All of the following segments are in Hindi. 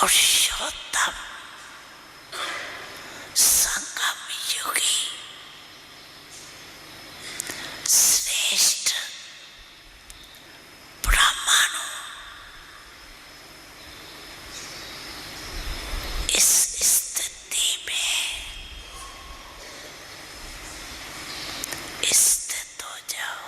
पुरुषोत्तम संगम युगी श्रेष्ठ ब्रह्माणु इस स्थिति में स्थित हो जाओ।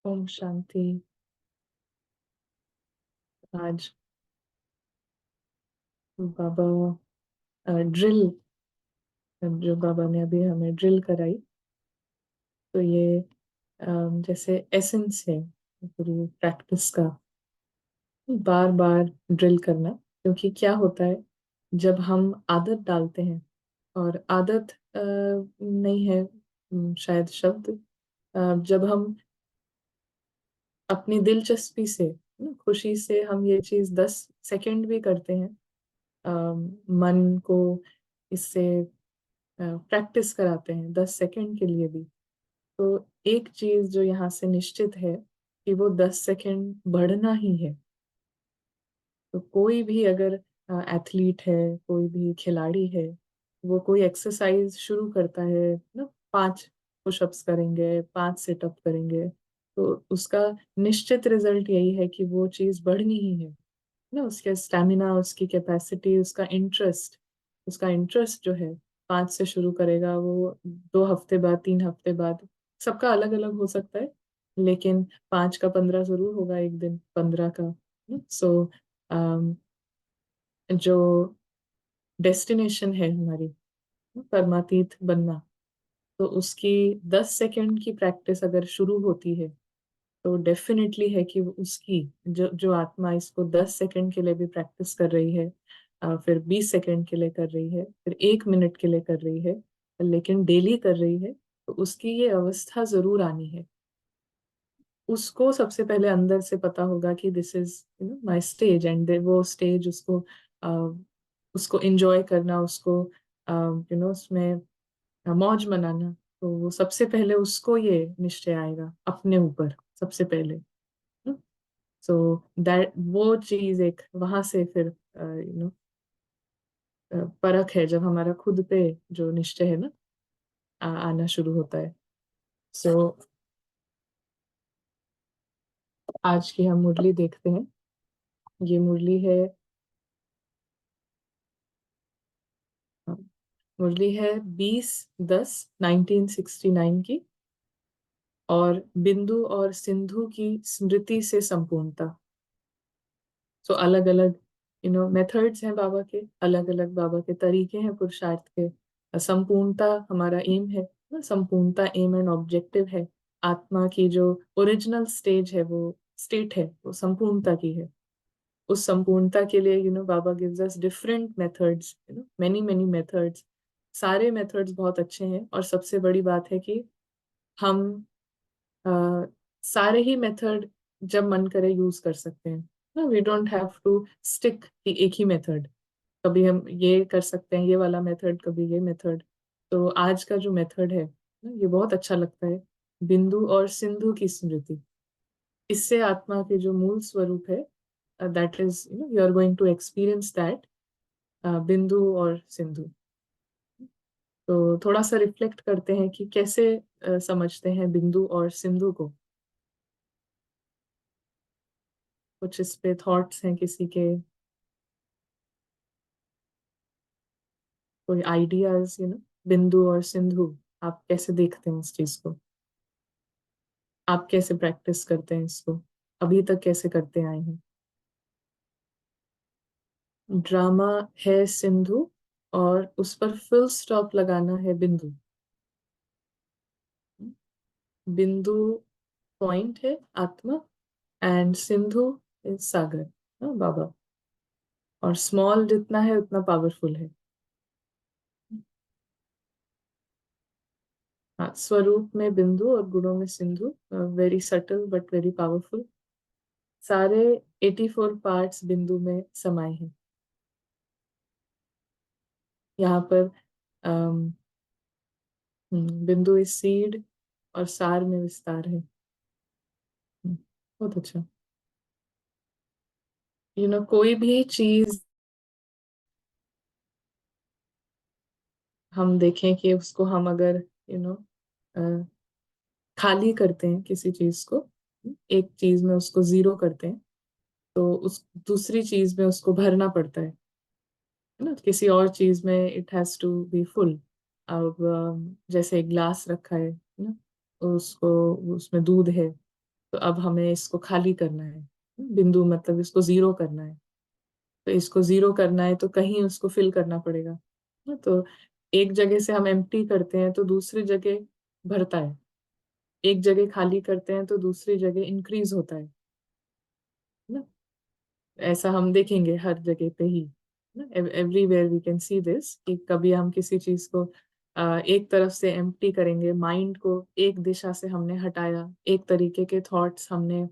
ओम शांति। आज बाबा ड्रिल, जो बाबा ने अभी हमें ड्रिल कराई, तो ये जैसे एसेंस है पूरी प्रैक्टिस का, बार बार ड्रिल करना। क्योंकि क्या होता है, जब हम आदत डालते हैं, और आदत नहीं है शायद शब्द, जब हम अपनी दिलचस्पी से, खुशी से हम ये चीज 10 सेकंड भी करते हैं, मन को इससे प्रैक्टिस कराते हैं 10 सेकंड के लिए भी, तो एक चीज जो यहाँ से निश्चित है कि वो 10 सेकंड बढ़ना ही है। तो कोई भी अगर एथलीट है, कोई भी खिलाड़ी है, वो कोई एक्सरसाइज शुरू करता है ना, 5 पुशअप्स करेंगे, 5 सिटअप करेंगे, तो उसका निश्चित रिजल्ट यही है कि वो चीज बढ़नी ही है ना। उसका स्टेमिना, उसकी कैपेसिटी, उसका इंटरेस्ट जो है, 5 से शुरू करेगा वो, 2 हफ्ते बाद, 3 हफ्ते बाद, सबका अलग अलग हो सकता है, लेकिन 5 का 15 जरूर होगा, एक दिन 15 का। सो जो डेस्टिनेशन है हमारी, परमातीत बनना, तो उसकी 10 सेकंड की प्रैक्टिस अगर शुरू होती है, तो डेफिनेटली है कि उसकी जो जो आत्मा इसको 10 सेकंड के लिए भी प्रैक्टिस कर रही है, फिर 20 सेकंड के लिए कर रही है, फिर 1 मिनट के लिए कर रही है, लेकिन डेली कर रही है, तो उसकी ये अवस्था जरूर आनी है। उसको सबसे पहले अंदर से पता होगा कि this is my stage, and वो स्टेज उसको उसको एंजॉय करना, उसको उसमें मौज मनाना, तो वो सबसे पहले उसको ये निश्चय आएगा अपने ऊपर सबसे पहले। सो दैट वो चीज एक वहां से फिर परख है, जब हमारा खुद पे जो निश्चय है ना, आना शुरू होता है। सो आज की हम मुरली देखते हैं। ये मुरली है, मुरली है 20/10/1969 की, और बिंदु और सिंधु की स्मृति से संपूर्णता। सो अलग अलग मेथड्स हैं बाबा के, अलग अलग बाबा के तरीके हैं पुरुषार्थ के। संपूर्णता हमारा एम है ना, संपूर्णता एम एंड ऑब्जेक्टिव है। आत्मा की जो ओरिजिनल स्टेज है, वो स्टेट है, वो संपूर्णता की है। उस संपूर्णता के लिए Baba gives us different methods, many many methods. सारे मेथड्स बहुत अच्छे हैं, और सबसे बड़ी बात है कि हम सारे ही मेथड जब मन करे यूज कर सकते हैं ना। We don't have to stick कि एक ही मेथड, कभी हम ये कर सकते हैं ये वाला मेथड, कभी ये मेथड। तो आज का जो मेथड है ना, ये बहुत अच्छा लगता है, बिंदु और सिंधु की स्मृति। इससे आत्मा के जो मूल स्वरूप है, that is you are going to experience that, बिंदु और सिंधु। तो थोड़ा सा रिफ्लेक्ट करते हैं कि कैसे समझते हैं बिंदु और सिंधु को। कुछ इस पे थॉट्स हैं किसी के, कोई आइडियाज, बिंदु और सिंधु, आप कैसे देखते हैं इस चीज को? आप कैसे प्रैक्टिस करते हैं इसको, अभी तक कैसे करते आए हैं? ड्रामा है सिंधु, और उस पर फुल स्टॉप लगाना है बिंदु। बिंदु पॉइंट है, आत्मा, एंड सिंधु इज सागर, बाबा। और स्मॉल जितना है उतना पावरफुल है। हाँ, स्वरूप में बिंदु और गुणों में Sindhu, very subtle but very powerful. सारे 84 पार्ट्स बिंदु में समाये हैं। यहाँ पर अम, बिंदु इस सीड, और सार में विस्तार है। बहुत अच्छा। कोई भी चीज हम देखें कि उसको हम अगर यू नो खाली करते हैं, किसी चीज को, एक चीज में उसको जीरो करते हैं, तो उस दूसरी चीज में उसको भरना पड़ता है ना। किसी और चीज में it has to be full. अब जैसे ग्लास रखा है ना, तो उसको, उसमें दूध है, तो अब हमें इसको खाली करना है। बिंदु मतलब इसको जीरो करना है। तो इसको जीरो करना है तो कहीं उसको फिल करना पड़ेगा। तो एक जगह से हम एम्प्टी करते हैं तो दूसरी जगह भरता है। एक जगह खाली करते हैं तो दूसरी जगह इंक्रीज होता है ना। ऐसा हम देखेंगे हर जगह पे ही ना, everywhere we can see this कि कभी हम किसी चीज को एक तरफ से एम्प्टी करेंगे, माइंड को एक दिशा से हमने हटाया, एक तरीके के थॉट्स हमने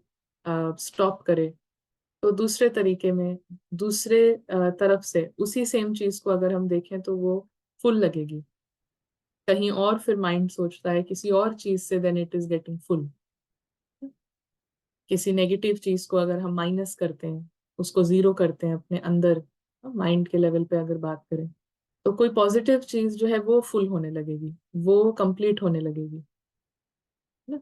स्टॉप करे, तो दूसरे तरीके में दूसरे तरफ से उसी सेम चीज को अगर हम देखें तो वो फुल लगेगी। कहीं और फिर माइंड सोचता है किसी और चीज से, then it is getting full. किसी नेगेटिव चीज को अगर हम माइनस करते हैं, उसको जीरो करते हैं अपने अंदर, माइंड के लेवल पे अगर बात करें, तो कोई पॉजिटिव चीज जो है वो फुल होने लगेगी, वो कंप्लीट होने लगेगी ना।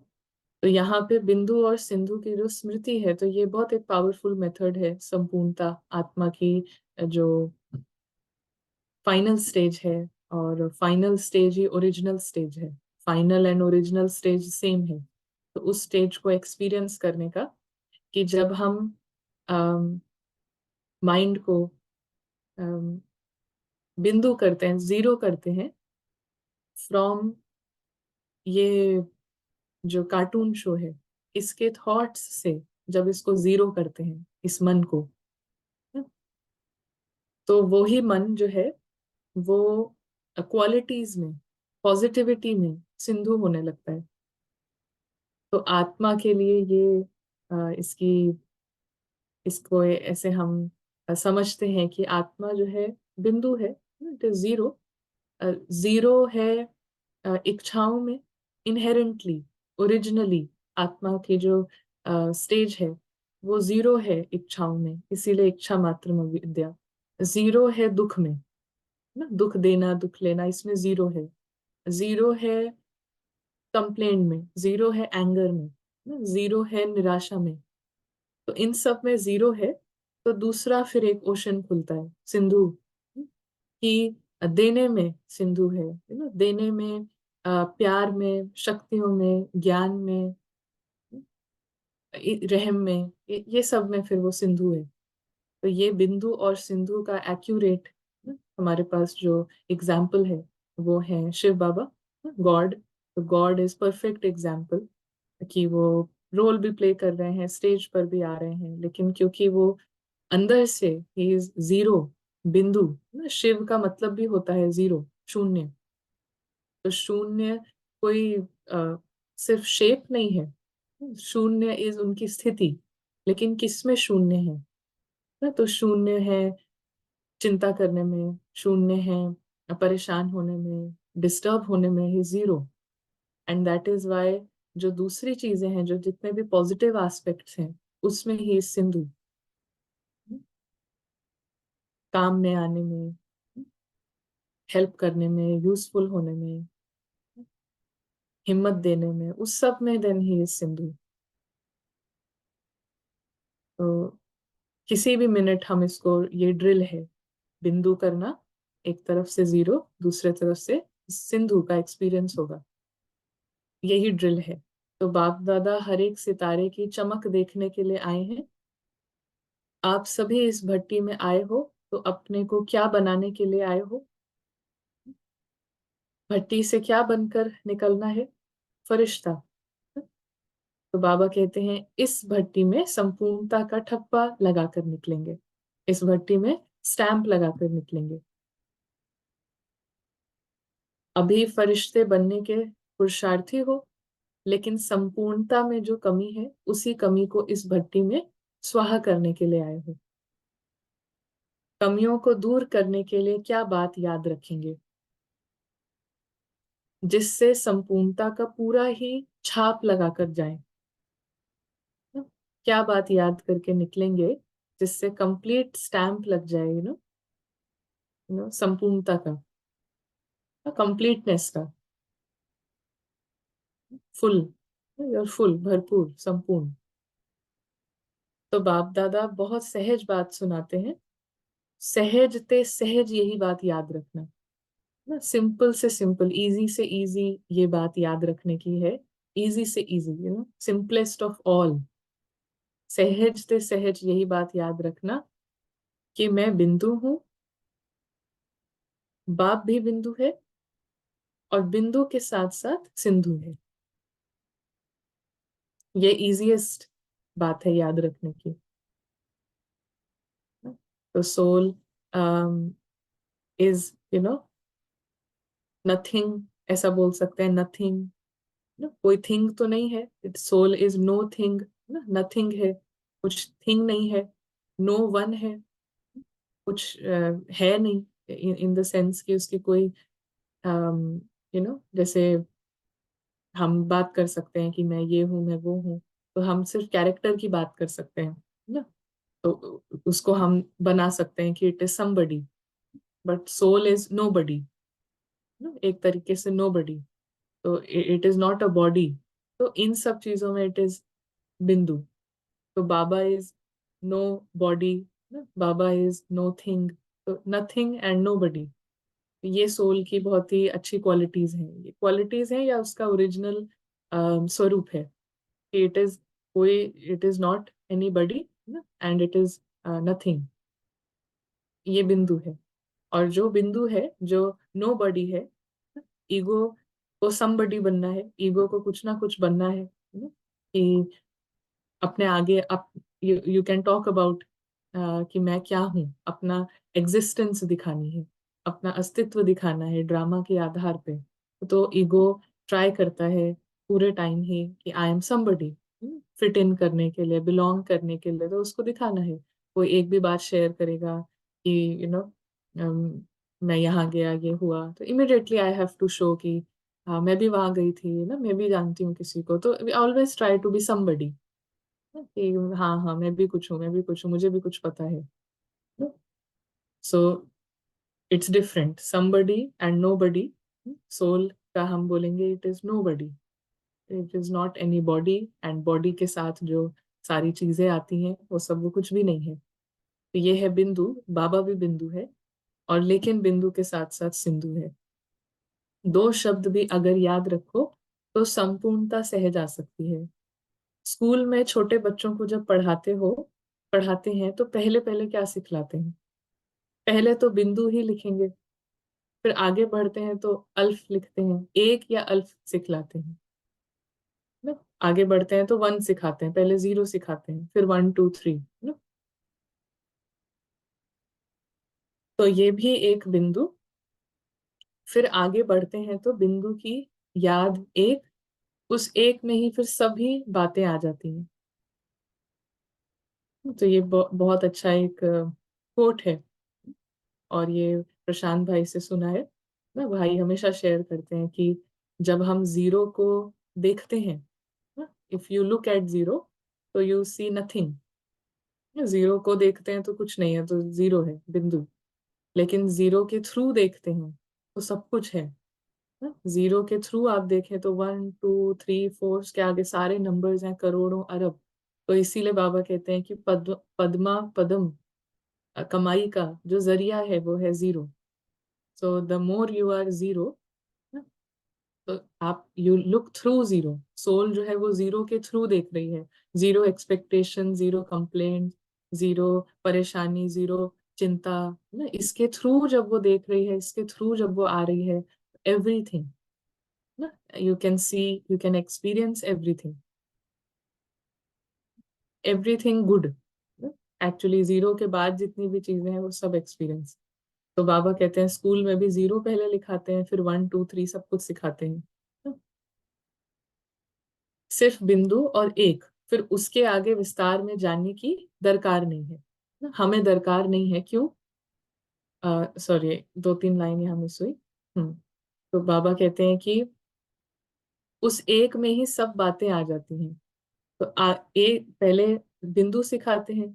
तो यहाँ पे बिंदु और सिंधु की जो स्मृति है, तो ये बहुत एक पावरफुल मेथड है संपूर्णता आत्मा की जो फाइनल स्टेज है। और फाइनल स्टेज ही ओरिजिनल स्टेज है। Final and original stage same है। तो उस स्टेज को एक्सपीरियंस करने का, कि जब हम माइंड को अम, बिंदु करते हैं, जीरो करते हैं फ्रॉम ये जो कार्टून शो है, इसके थॉट्स से जब इसको जीरो करते हैं इस मन को, तो वो ही मन जो है वो क्वालिटीज में, पॉजिटिविटी में सिंधु होने लगता है। तो आत्मा के लिए ये इसकी इसको ऐसे हम समझते हैं कि आत्मा जो है बिंदु है, इट इज जीरो। जीरो है इच्छाओं में, इनहेरेंटली, ओरिजिनली आत्मा की जो स्टेज है वो जीरो है इच्छाओं में, इसीलिए इच्छा मात्र में विद्या। जीरो है दुख में ना, दुख देना दुख लेना, इसमें जीरो है। जीरो है कंप्लेन में, जीरो है एंगर में ना, जीरो है निराशा में। तो इन सब में जीरो है। तो दूसरा फिर एक ओशन खुलता है, सिंधु, कि देने में सिंधु है, देने में, प्यार में, शक्तियों में, ज्ञान में, रहम में, ये सब में फिर वो सिंधु है। तो ये बिंदु और सिंधु का एक्यूरेट हमारे पास जो एग्जाम्पल है वो है शिव बाबा, गॉड। तो गॉड इज परफेक्ट एग्जाम्पल, कि वो रोल भी प्ले कर रहे हैं, स्टेज पर भी आ रहे हैं, लेकिन क्योंकि वो अंदर से ही इज जीरो, बिंदु ना, शिव का मतलब भी होता है जीरो, शून्य। तो शून्य कोई सिर्फ शेप नहीं है, शून्य इज उनकी स्थिति। लेकिन किसमें शून्य है ना, तो शून्य है चिंता करने में, शून्य है परेशान होने में, डिस्टर्ब होने में, ही zero. And that is why जो दूसरी चीजें हैं, जो जितने भी पॉजिटिव एस्पेक्ट्स हैं, उसमें ही सिंधु, काम में आने में, हेल्प करने में, यूजफुल होने में, हिम्मत देने में, उस सब में देन ही इज सिंधु। तो किसी भी मिनट हम इसको, ये ड्रिल है, बिंदु करना, एक तरफ से जीरो, दूसरे तरफ से सिंधु का एक्सपीरियंस होगा, यही ड्रिल है। तो बाप दादा हर एक सितारे की चमक देखने के लिए आए हैं। आप सभी इस भट्टी में आए हो, तो अपने को क्या बनाने के लिए आए हो? भट्टी से क्या बनकर निकलना है? फरिश्ता। तो बाबा कहते हैं इस भट्टी में संपूर्णता का ठप्पा लगाकर निकलेंगे, इस भट्टी में स्टैंप लगाकर निकलेंगे। अभी फरिश्ते बनने के पुरुषार्थी हो, लेकिन संपूर्णता में जो कमी है, उसी कमी को इस भट्टी में स्वाहा करने के लिए आए हो। कमियों को दूर करने के लिए क्या बात याद रखेंगे, जिससे संपूर्णता का पूरा ही छाप लगाकर जाए? क्या बात याद करके निकलेंगे जिससे कंप्लीट स्टैंप लग जाए, संपूर्णता का, कंप्लीटनेस का, फुल, और फुल, भरपूर, संपूर्ण। तो बाप दादा बहुत सहज बात सुनाते हैं, सहज ते सहज यही बात याद रखना ना, सिंपल से सिंपल, इजी से इजी ये बात याद रखने की है, इजी से इजी, सिंपलेस्ट ऑफ ऑल। सहज से सहज यही बात याद रखना कि मैं बिंदु हूं, बाप भी बिंदु है, और बिंदु के साथ साथ सिंधु है। ये इजीएस्ट बात है याद रखने की। तो सोल इज नथिंग, ऐसा बोल सकते हैं, नथिंग ना, कोई थिंग तो नहीं है। It soul is no thing ना, नथिंग है, कुछ थिंग नहीं है। नो वन है, कुछ है नहीं, इन द सेंस कि उसकी कोई जैसे हम बात कर सकते हैं कि मैं ये हूँ, मैं वो हूँ, तो हम सिर्फ कैरेक्टर की बात कर सकते हैं ना। तो उसको हम बना सकते हैं कि it is somebody, but soul is no बडी, एक तरीके से नो बडी। तो it is not a body. तो इन सब चीजों में इट इज बिंदु। तो Baba is no body, Baba is no thing, तो नथिंग एंड नो बडी। ये सोल की बहुत ही अच्छी क्वालिटीज हैं, ये क्वालिटीज हैं या उसका ओरिजिनल स्वरूप है कि इट इज कोई, it is not any body and it is nothing. ये बिंदु है। और जो बिंदु है, जो नो बडी है, ईगो को समबडी बनना है, ईगो को कुछ ना कुछ बनना है कि अपने आगे up you can talk about कि मैं क्या हूँ, अपना एग्जिस्टेंस दिखानी है, अपना अस्तित्व दिखाना है ड्रामा के आधार पे। तो ईगो ट्राई करता है पूरे टाइम ही कि I am somebody, fit in करने के लिए, बिलोंग करने के लिए, तो उसको दिखाना है। कोई एक भी बात शेयर करेगा कि मैं यहाँ गया, ये हुआ, तो immediately I have to show कि हाँ मैं भी वहां गई थी ना, मैं भी जानती हूँ किसी को। तो always try to be somebody कि हाँ हाँ मैं भी कुछ हूँ, मैं भी कुछ हूँ, मुझे भी कुछ पता है। So it's different, somebody and no body. Soul का हम बोलेंगे it is no body, it is not any body, and body के साथ जो सारी चीजें आती हैं वो सब, वो कुछ भी नहीं है। तो ये है बिंदु, बाबा भी बिंदु है, और लेकिन बिंदु के साथ साथ सिंधु है। दो शब्द भी अगर याद रखो तो संपूर्णता सहज आ सकती है। स्कूल में छोटे बच्चों को जब पढ़ाते हैं तो पहले पहले क्या सिखलाते हैं? पहले तो बिंदु ही लिखेंगे, फिर आगे बढ़ते हैं तो अल्फ लिखते हैं, एक या अल्फ सिखलाते हैं ना। आगे बढ़ते हैं तो वन सिखाते हैं, पहले जीरो सिखाते हैं, फिर वन टू थ्री ना। तो ये भी एक बिंदु। फिर आगे बढ़ते हैं तो बिंदु की याद एक, उस एक में ही फिर सभी बातें आ जाती हैं। तो ये बहुत अच्छा एक कोट है, और ये प्रशांत भाई से सुना है ना। भाई हमेशा शेयर करते हैं कि जब हम जीरो को देखते हैं, if you look at zero तो यू सी नथिंग। जीरो को देखते हैं तो कुछ नहीं है, तो जीरो है, बिंदु। लेकिन जीरो के थ्रू देखते हैं तो सब कुछ है ना। जीरो के थ्रू आप देखें तो वन टू थ्री फोर के आगे सारे नंबर्स हैं, करोड़ों अरब। तो इसीलिए बाबा कहते हैं कि पद्मा पदम, कमाई का जो जरिया है वो है zero. So the more you are zero, तो आप you look through zero. Soul जो है वो जीरो के थ्रू देख रही है। Zero expectation, zero complaint, zero परेशानी, जीरो चिंता ना, इसके थ्रू जब वो देख रही है, इसके थ्रू जब वो आ रही है, एवरीथिंग ना, you can see, you can experience everything, everything good. Actually zero के बाद जितनी भी चीजें हैं वो सब एक्सपीरियंस। तो बाबा कहते हैं स्कूल में भी जीरो पहले लिखाते हैं, फिर वन टू थ्री सब कुछ सिखाते हैं। सिर्फ बिंदु और एक, फिर उसके आगे विस्तार में जानने की दरकार नहीं है ना, हमें दरकार नहीं है। क्यों? सॉरी, दो तीन लाइन यहाँ मिस हुई। तो बाबा कहते हैं कि उस एक में ही सब बातें आ जाती हैं। तो एक पहले बिंदु सिखाते हैं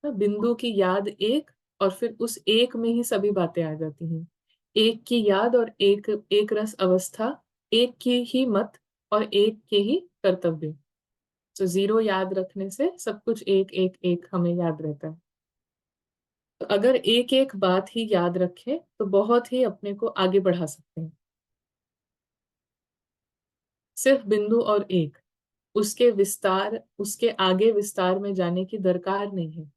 ना, बिंदु की याद एक, और फिर उस एक में ही सभी बातें आ जाती हैं। एक की याद और एक एक रस अवस्था, एक की ही मत और एक के ही कर्तव्य। तो जीरो याद रखने से सब कुछ एक एक एक हमें याद रहता है। तो अगर एक एक बात ही याद रखें तो बहुत ही अपने को आगे बढ़ा सकते हैं। सिर्फ बिंदु और एक, उसके आगे विस्तार में जाने की दरकार नहीं है।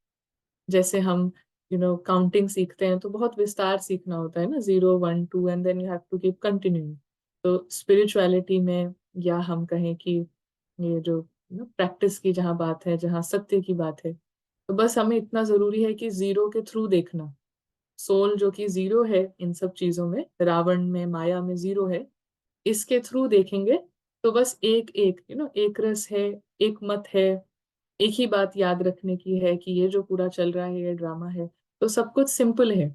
जैसे हम काउंटिंग सीखते हैं तो बहुत विस्तार सीखना होता है ना, 0 1 2 and then you have to keep continuing. तो स्पिरिचुअलिटी में, या हम कहें कि ये जो प्रैक्टिस की जहाँ बात है, जहाँ सत्य की बात है, तो बस हमें इतना जरूरी है कि जीरो के थ्रू देखना। सोल जो कि जीरो है इन सब चीजों में, रावण में, माया में जीरो है, इसके थ्रू देखेंगे तो बस एक एक एक रस है, एक मत है, एक ही बात याद रखने की है कि ये जो पूरा चल रहा है ये ड्रामा है। तो सब कुछ सिंपल है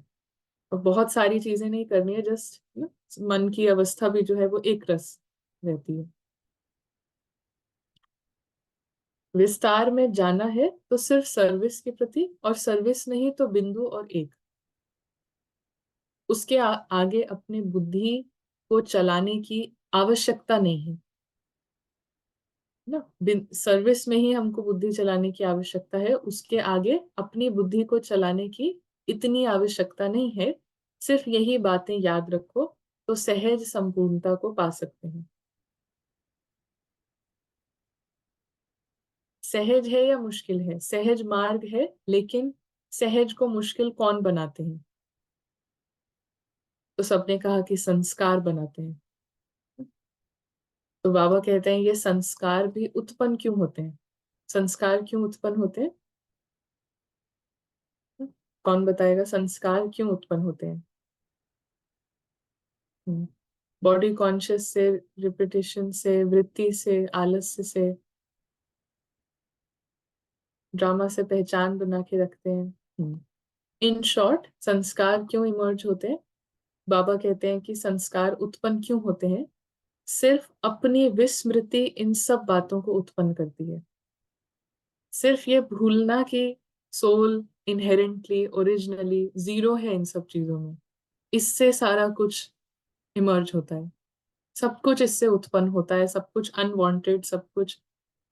और बहुत सारी चीजें नहीं करनी है, जस्ट मन की अवस्था भी जो है वो एक रस रहती है। विस्तार में जाना है तो सिर्फ सर्विस के प्रति, और सर्विस नहीं तो बिंदु और एक, उसके आगे अपने बुद्धि को चलाने की आवश्यकता नहीं है ना। सर्विस में ही हमको बुद्धि चलाने की आवश्यकता है, उसके आगे अपनी बुद्धि को चलाने की इतनी आवश्यकता नहीं है। सिर्फ यही बातें याद रखो तो सहज संपूर्णता को पा सकते हैं। सहज है या मुश्किल है? सहज मार्ग है, लेकिन सहज को मुश्किल कौन बनाते हैं? तो सबने कहा कि संस्कार बनाते हैं। तो बाबा कहते हैं ये संस्कार भी उत्पन्न क्यों होते हैं? संस्कार क्यों उत्पन्न होते हैं? कौन बताएगा संस्कार क्यों उत्पन्न होते हैं? बॉडी कॉन्शियस से, रिपीटिशन से, वृत्ति से, आलस्य से, ड्रामा से पहचान बना के रखते हैं। इन शॉर्ट, संस्कार क्यों इमर्ज होते हैं? बाबा कहते हैं कि संस्कार उत्पन्न क्यों होते हैं? सिर्फ अपनी विस्मृति इन सब बातों को उत्पन्न करती है। सिर्फ ये भूलना कि सोल इनहेरेंटली, ओरिजिनली जीरो है इन सब चीजों में, इससे सारा कुछ इमर्ज होता है। सब कुछ इससे उत्पन्न होता है, सब कुछ अनवांटेड, सब कुछ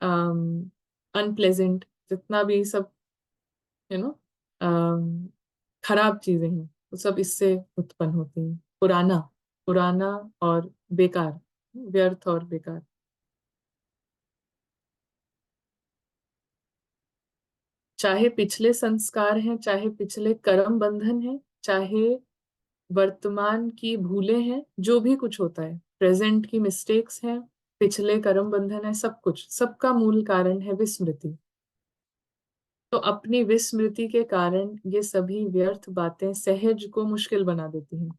अनप्लेजेंट, जितना भी सब यू नो खराब चीजें हैं वो सब इससे उत्पन्न होती हैं। पुराना, पुराना और बेकार, व्यर्थ और बेकार। चाहे पिछले संस्कार हैं, चाहे पिछले कर्म बंधन है, चाहे वर्तमान की भूलें हैं, जो भी कुछ होता है, प्रेजेंट की मिस्टेक्स हैं, पिछले कर्म बंधन है, सब कुछ, सबका मूल कारण है विस्मृति। तो अपनी विस्मृति के कारण ये सभी व्यर्थ बातें सहज को मुश्किल बना देती हैं।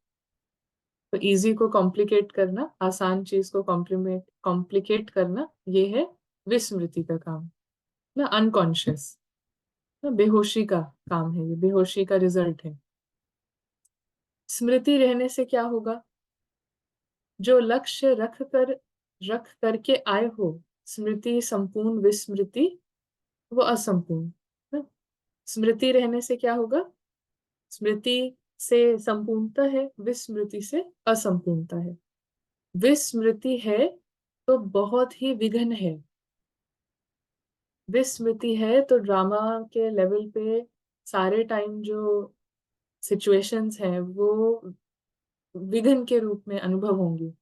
तो इजी को कॉम्प्लिकेट करना, आसान चीज को कॉम्प्लिकेट करना, ये है विस्मृति का काम ना, अनकॉन्शियस ना, बेहोशी का काम है, ये बेहोशी का रिजल्ट है। स्मृति रहने से क्या होगा? जो लक्ष्य रख करके आए हो, स्मृति संपूर्ण, विस्मृति वो असंपूर्ण ना। स्मृति रहने से क्या होगा? स्मृति से संपूर्णता है, विस्मृति से असंपूर्णता है। विस्मृति है तो बहुत ही विघ्न है। विस्मृति है तो ड्रामा के लेवल पे सारे टाइम जो सिचुएशंस हैं वो विघ्न के रूप में अनुभव होंगी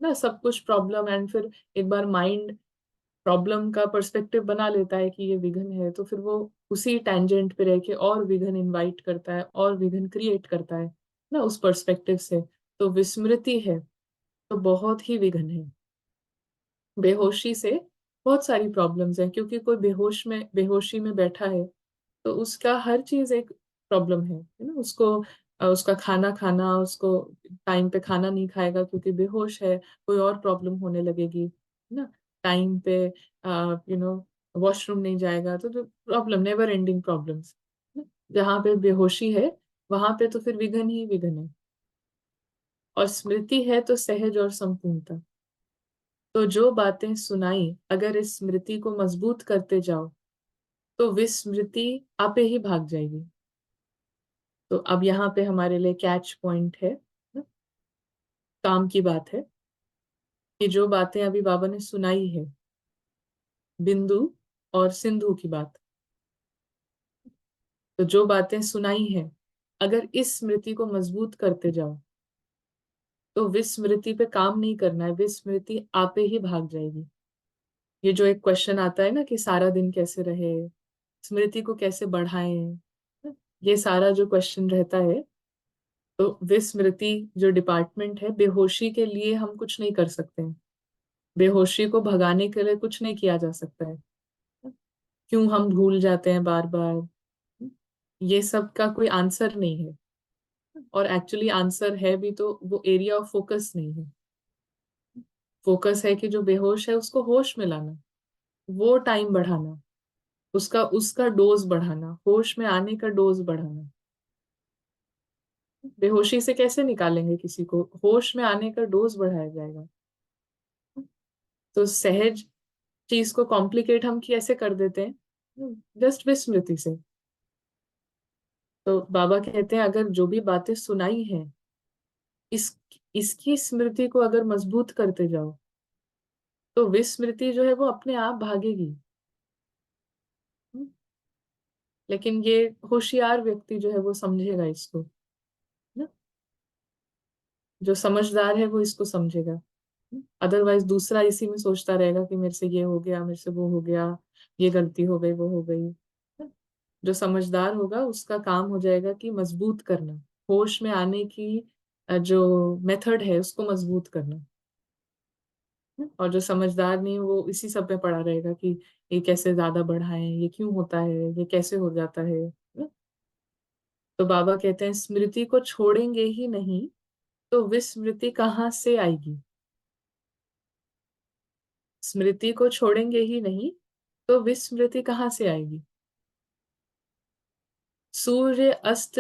ना, सब कुछ प्रॉब्लम। एंड फिर एक बार माइंड प्रॉब्लम का पर्सपेक्टिव बना लेता है कि ये विघ्न है, तो फिर वो उसी टैंजेंट पे रह के और विघ्न इनवाइट करता है और विघ्न क्रिएट करता है ना, उस पर्सपेक्टिव से। तो विस्मृति है तो बहुत ही विघ्न है। बेहोशी से बहुत सारी प्रॉब्लम्स हैं, क्योंकि कोई बेहोशी में बैठा है तो उसका हर चीज एक प्रॉब्लम है ना। उसको उसका खाना खाना, उसको टाइम पे खाना नहीं खाएगा क्योंकि बेहोश है, कोई और प्रॉब्लम होने लगेगी ना। टाइम पे वॉशरूम नहीं जाएगा तो जो प्रॉब्लम, नेवर एंडिंग प्रॉब्लम्स। जहाँ पे बेहोशी है वहां पे तो फिर विघन ही विघन है। और स्मृति है तो सहज और संपूर्णता। तो जो बातें सुनाई, अगर इस स्मृति को मजबूत करते जाओ तो विस्मृति आपे ही भाग जाएगी। तो अब यहाँ पे हमारे लिए कैच पॉइंट है ना, काम की बात है कि जो बातें अभी बाबा ने सुनाई है, बिंदु और सिंधु की बात, तो जो बातें सुनाई है, अगर इस स्मृति को मजबूत करते जाओ तो विस्मृति पे काम नहीं करना है, विस्मृति आपे ही भाग जाएगी। ये जो एक क्वेश्चन आता है ना कि सारा दिन कैसे रहे, स्मृति को कैसे बढ़ाएं, ये सारा जो क्वेश्चन रहता है, तो विस्मृति जो डिपार्टमेंट है, बेहोशी के लिए हम कुछ नहीं कर सकते हैं। बेहोशी को भगाने के लिए कुछ नहीं किया जा सकता है। क्यों हम भूल जाते हैं बार बार, ये सब का कोई आंसर नहीं है। और एक्चुअली आंसर है भी तो वो एरिया ऑफ फोकस नहीं है। फोकस है कि जो बेहोश है उसको होश में लाना, वो टाइम बढ़ाना, उसका उसका डोज बढ़ाना, होश में आने का डोज बढ़ाना। बेहोशी से कैसे निकालेंगे किसी को, होश में आने का डोज बढ़ाया जाएगा। तो सहज चीज को कॉम्प्लिकेट हम कैसे कर देते हैं, जस्ट विस्मृति से। तो बाबा कहते हैं अगर जो भी बातें सुनाई हैं, इस इसकी स्मृति को अगर मजबूत करते जाओ, तो विस्मृति जो है वो अपने आप भागेगी। लेकिन ये होशियार व्यक्ति जो है वो समझेगा इसको ना, जो समझदार है वो इसको समझेगा। अदरवाइज दूसरा इसी में सोचता रहेगा कि मेरे से ये हो गया, मेरे से वो हो गया, ये गलती हो गई, वो हो गई। जो समझदार होगा उसका काम हो जाएगा कि मजबूत करना, होश में आने की जो मेथड है उसको मजबूत करना। और जो समझदार नहीं है, वो इसी सब में पड़ा रहेगा कि ये कैसे ज्यादा बढ़ाएं, ये क्यों होता है, ये कैसे हो जाता है ना? तो बाबा कहते हैं स्मृति को छोड़ेंगे ही नहीं तो विस्मृति कहाँ से आएगी। स्मृति को छोड़ेंगे ही नहीं तो विस्मृति कहाँ से आएगी। सूर्य अस्त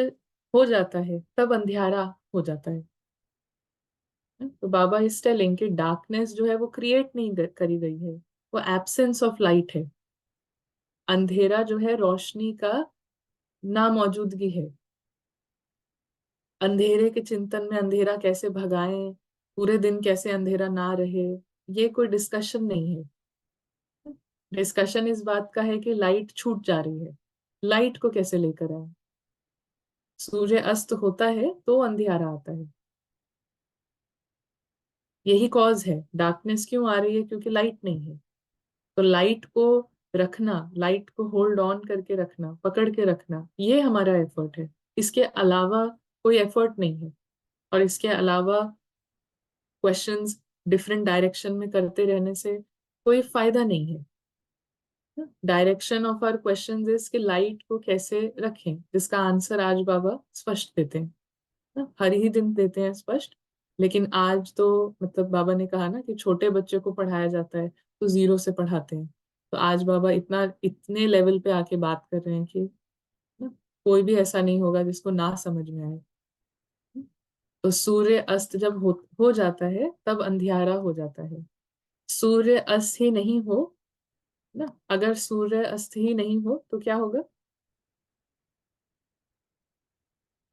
हो जाता है तब अंधियारा हो जाता है। तो बाबा इस टेलिंग कि डार्कनेस जो है वो क्रिएट नहीं करी गई है, वो एब्सेंस ऑफ लाइट है। अंधेरा जो है रोशनी का ना मौजूदगी है। अंधेरे के चिंतन में अंधेरा कैसे भगाएं, पूरे दिन कैसे अंधेरा ना रहे, ये कोई डिस्कशन नहीं है। डिस्कशन इस बात का है कि लाइट छूट जा रही है, लाइट को कैसे लेकर आए। सूर्य अस्त होता है तो अंधियारा आता है, यही कॉज है। डार्कनेस क्यों आ रही है, क्योंकि लाइट नहीं है। तो लाइट को रखना, लाइट को होल्ड ऑन करके रखना, पकड़ के रखना, ये हमारा एफर्ट है। इसके अलावा कोई एफर्ट नहीं है। और इसके अलावा क्वेश्चंस डिफरेंट डायरेक्शन में करते रहने से कोई फायदा नहीं है। Direction of our questions is कि लाइट को कैसे रखें, जिसका आंसर आज बाबा स्पष्ट देते हैं ना, हर ही दिन देते हैं स्पष्ट। लेकिन आज तो मतलब बाबा ने कहा ना कि छोटे बच्चे को पढ़ाया जाता है तो जीरो से पढ़ाते हैं। तो आज बाबा इतना इतने लेवल पे आके बात कर रहे हैं कि ना, कोई भी ऐसा नहीं होगा जिसको ना समझ में आए। तो सूर्य अस्त जब हो जाता है तब अंधियारा हो जाता है। सूर्य अस्त ही नहीं हो ना, अगर सूर्य अस्त ही नहीं हो तो क्या होगा।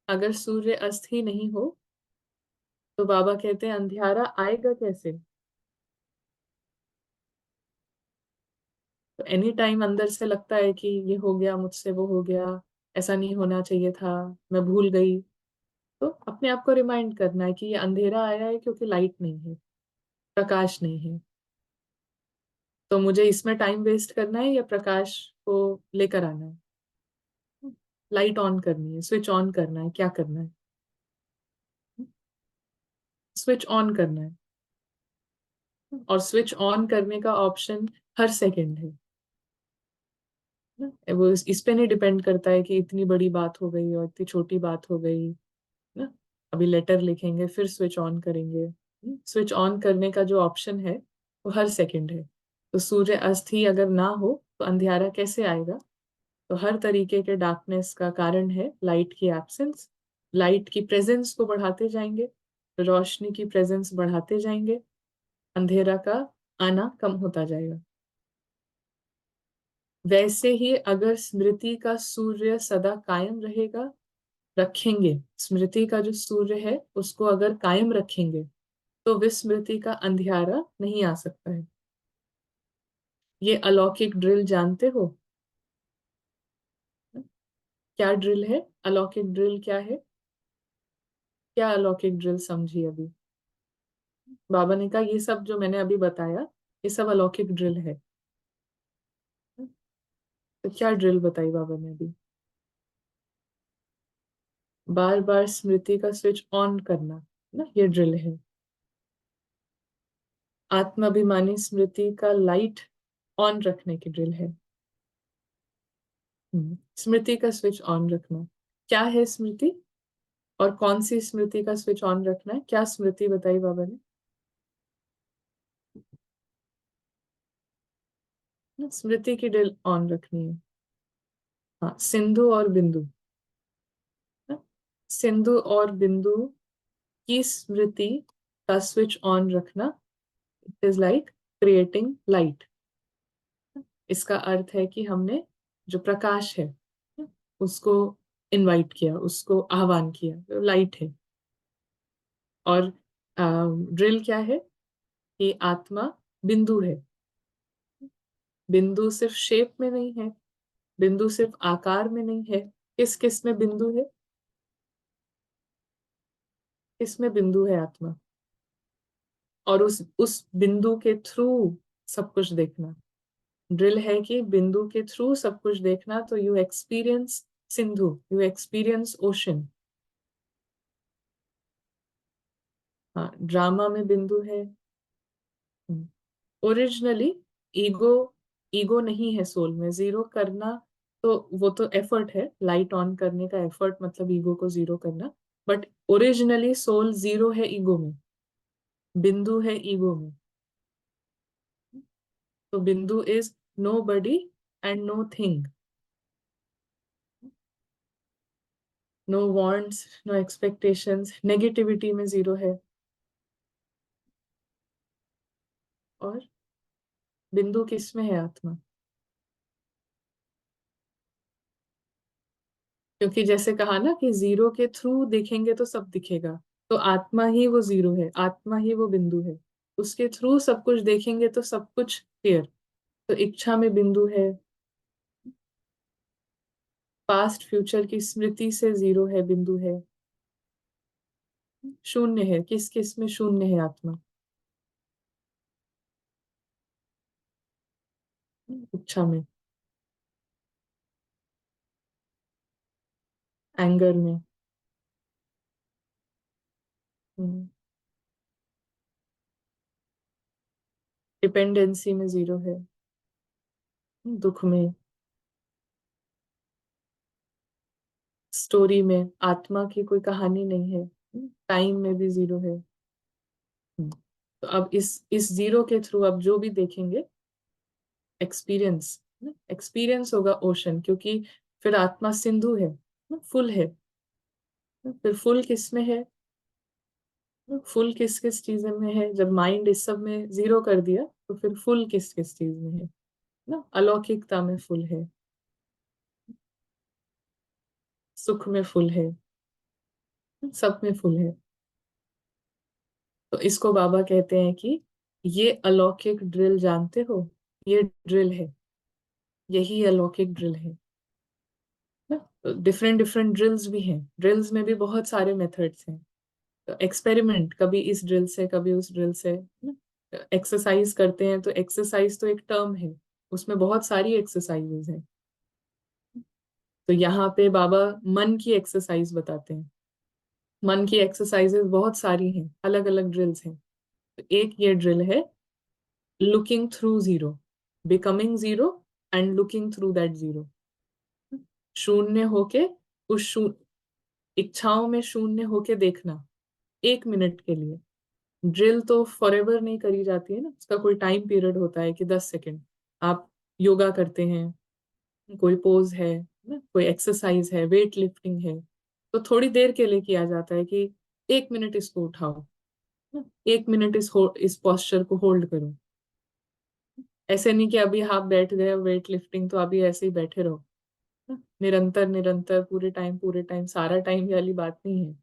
अगर सूर्य अस्त ही नहीं हो तो बाबा कहते हैं अंधियारा आएगा कैसे। तो एनी टाइम अंदर से लगता है कि ये हो गया मुझसे, वो हो गया, ऐसा नहीं होना चाहिए था, मैं भूल गई। तो अपने आप को रिमाइंड करना है कि ये अंधेरा आया है क्योंकि लाइट नहीं है, प्रकाश नहीं है। तो मुझे इसमें टाइम वेस्ट करना है या प्रकाश को लेकर आना है, लाइट ऑन करनी है, स्विच ऑन करना है, क्या करना है, स्विच ऑन करना है। और स्विच ऑन करने का ऑप्शन हर सेकंड है ना। वो इस पे नहीं डिपेंड करता है कि इतनी बड़ी बात हो गई और इतनी छोटी बात हो गई ना, अभी लेटर लिखेंगे फिर स्विच ऑन करेंगे। स्विच ऑन करने का जो ऑप्शन है वो हर सेकंड है। तो सूर्य अस्त ही अगर ना हो तो अंधियारा कैसे आएगा। तो हर तरीके के डार्कनेस का कारण है लाइट की एब्सेंस। लाइट की प्रेजेंस को बढ़ाते जाएंगे, रोशनी की प्रेजेंस बढ़ाते जाएंगे, अंधेरा का आना कम होता जाएगा। वैसे ही अगर स्मृति का सूर्य सदा कायम रहेगा, रखेंगे, स्मृति का जो सूर्य है उसको अगर कायम रखेंगे तो विस्मृति का अंधियारा नहीं आ सकता है। ये अलौकिक ड्रिल जानते हो, क्या ड्रिल है अलौकिक ड्रिल क्या है। क्या अलौकिक ड्रिल समझी अभी। बाबा ने कहा ये सब जो मैंने अभी बताया ये सब अलौकिक ड्रिल है। तो क्या ड्रिल बताई बाबा ने अभी? बार बार स्मृति का स्विच ऑन करना ना, ये ड्रिल है। आत्माभिमानी स्मृति का लाइट ऑन रखने की ड्रिल है। स्मृति का स्विच ऑन रखना। क्या है स्मृति? और कौन सी स्मृति का स्विच ऑन रखना है? क्या स्मृति बताई बाबा ने? स्मृति की ड्रिल ऑन रखनी है। हाँ, सिंधु और बिंदु। हाँ, सिंधु और बिंदु की स्मृति का स्विच ऑन रखना, it is like creating light. इसका अर्थ है कि हमने जो प्रकाश है उसको इनवाइट किया, उसको आह्वान किया, लाइट है। और ड्रिल क्या है? कि आत्मा बिंदु है। बिंदु सिर्फ शेप में नहीं है, बिंदु सिर्फ आकार में नहीं है। किस किस में बिंदु है? इसमें बिंदु है आत्मा। और उस बिंदु के थ्रू सब कुछ देखना। ड्रिल है कि बिंदु के थ्रू सब कुछ देखना। तो you experience Sindhu, you experience ocean. हाँ, ड्रामा में बिंदु है। ओरिजिनली ईगो, ईगो नहीं है सोल में। जीरो करना तो वो तो एफर्ट है, लाइट ऑन करने का एफर्ट मतलब ईगो को जीरो करना। बट ओरिजिनली सोल जीरो है ईगो में, बिंदु है ईगो में। तो बिंदु is no body and no thing, no wants, no expectations. Negativity में जीरो है। और बिंदु किस में है? आत्मा। क्योंकि जैसे कहा ना कि जीरो के थ्रू देखेंगे तो सब दिखेगा। तो आत्मा ही वो जीरो है, आत्मा ही वो बिंदु है। उसके थ्रू सब कुछ देखेंगे तो सब कुछ क्लियर। तो इच्छा में बिंदु है। पास्ट फ्यूचर की स्मृति से जीरो है, बिंदु है। शून्य है। किस किस में शून्य है आत्मा? इच्छा में, एंगर में, डिपेंडेंसी में जीरो है, दुख में, स्टोरी में। आत्मा की कोई कहानी नहीं है। टाइम में भी जीरो है। तो अब इस जीरो के थ्रू अब जो भी देखेंगे, एक्सपीरियंस, एक्सपीरियंस होगा ओशन। क्योंकि फिर आत्मा सिंधु है, फुल है। फिर फुल किस में है? फुल किस किस चीज में है? जब माइंड इस सब में जीरो कर दिया तो फिर फुल किस किस चीज में है? ना, अलौकिकता में फुल है, सुख में फुल है, सब में फुल है। तो इसको बाबा कहते हैं कि ये अलौकिक ड्रिल जानते हो? ये ड्रिल है, यही अलौकिक ड्रिल है ना। डिफरेंट डिफरेंट ड्रिल्स भी हैं, ड्रिल्स में भी बहुत सारे मेथड्स हैं। तो एक्सपेरिमेंट, कभी इस ड्रिल से कभी उस ड्रिल से ना। एक्सरसाइज करते हैं तो एक्सरसाइज तो एक टर्म है, उसमें बहुत सारी एक्सरसाइजेज हैं। तो यहाँ पे बाबा मन की एक्सरसाइज बताते हैं। मन की एक्सरसाइजेज बहुत सारी हैं, अलग अलग ड्रिल्स हैं। तो एक ये ड्रिल है, looking through zero, becoming zero and looking through that zero. शून्य होके उस इच्छाओं में शून्य होके देखना, 1 मिनट के लिए। ड्रिल तो फॉरएवर नहीं करी जाती है ना, उसका कोई टाइम पीरियड होता है कि 10 सेकेंड। आप योगा करते हैं, कोई पोज है ना, कोई एक्सरसाइज है, वेट लिफ्टिंग है, तो थोड़ी देर के लिए किया जाता है कि 1 मिनट इसको उठाओ ना, 1 मिनट इस पोस्चर को होल्ड करो। ऐसे नहीं कि अभी आप बैठ गए वेट लिफ्टिंग तो अभी ऐसे ही बैठे रहो ना। निरंतर निरंतर पूरे टाइम सारा टाइम ये वाली बात नहीं है।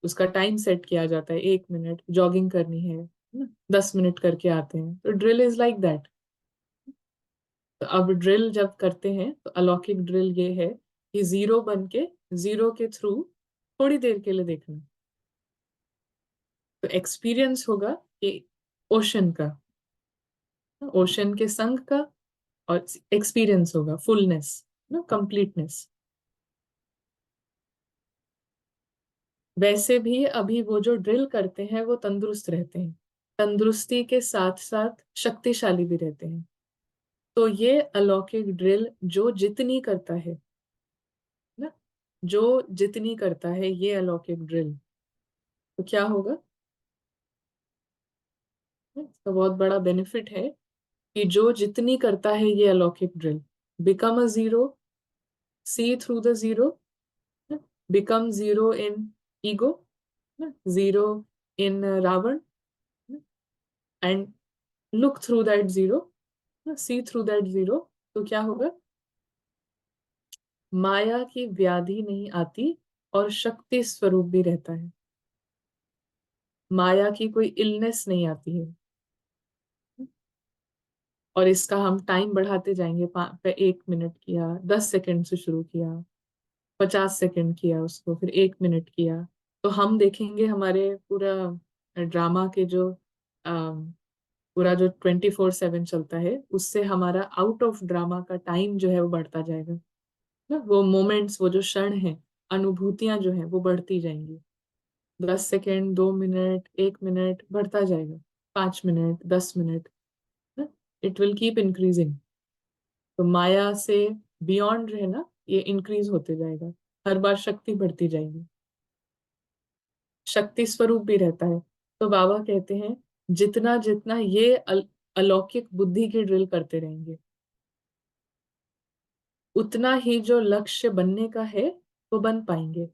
उसका टाइम सेट किया जाता है, 1 मिनट जॉगिंग करनी है ना, 10 मिनट करके आते हैं। तो ड्रिल इज लाइक दैट। तो अब ड्रिल जब करते हैं तो अलौकिक ड्रिल ये है कि जीरो बन के जीरो के थ्रू थोड़ी देर के लिए देखना। तो एक्सपीरियंस होगा कि ओशन का, ओशन के संग का, और एक्सपीरियंस होगा फुलनेस, ना कंप्लीटनेस। वैसे भी अभी वो जो ड्रिल करते हैं वो तंदुरुस्त रहते हैं, तंदुरुस्ती के साथ साथ शक्तिशाली भी रहते हैं। तो ये अलौकिक ड्रिल जो जितनी करता है ना, जो जितनी करता है ये अलौकिक ड्रिल, तो क्या होगा? तो बहुत बड़ा बेनिफिट है कि जो जितनी करता है ये अलौकिक drill, become a zero, see through the zero, become zero in ego, zero in Ravan, and look through that zero, see through that zero. तो क्या होगा? माया की व्याधि नहीं आती और शक्ति स्वरूप भी रहता है। माया की कोई इलनेस नहीं आती है। और इसका हम टाइम बढ़ाते जाएंगे, 1 मिनट किया, 10 सेकंड से शुरू किया, 50 सेकंड किया उसको, फिर 1 मिनट किया। तो हम देखेंगे हमारे पूरा ड्रामा के जो पूरा जो 24/7 चलता है उससे हमारा आउट ऑफ ड्रामा का टाइम जो है वो बढ़ता जाएगा ना। वो मोमेंट्स, वो जो क्षण है, अनुभूतियां जो है वो बढ़ती जाएंगी। 10 सेकंड, 2 मिनट, 1 मिनट बढ़ता जाएगा, 5 minute, 10 minute, it will keep increasing. तो माया से बियॉन्ड रहना ये इंक्रीज होते जाएगा, हर बार शक्ति बढ़ती जाएगी, शक्ति स्वरूप भी रहता है। तो बाबा कहते हैं जितना जितना ये अलौकिक बुद्धि की ड्रिल करते रहेंगे, उतना ही जो लक्ष्य बनने का है वो बन पाएंगे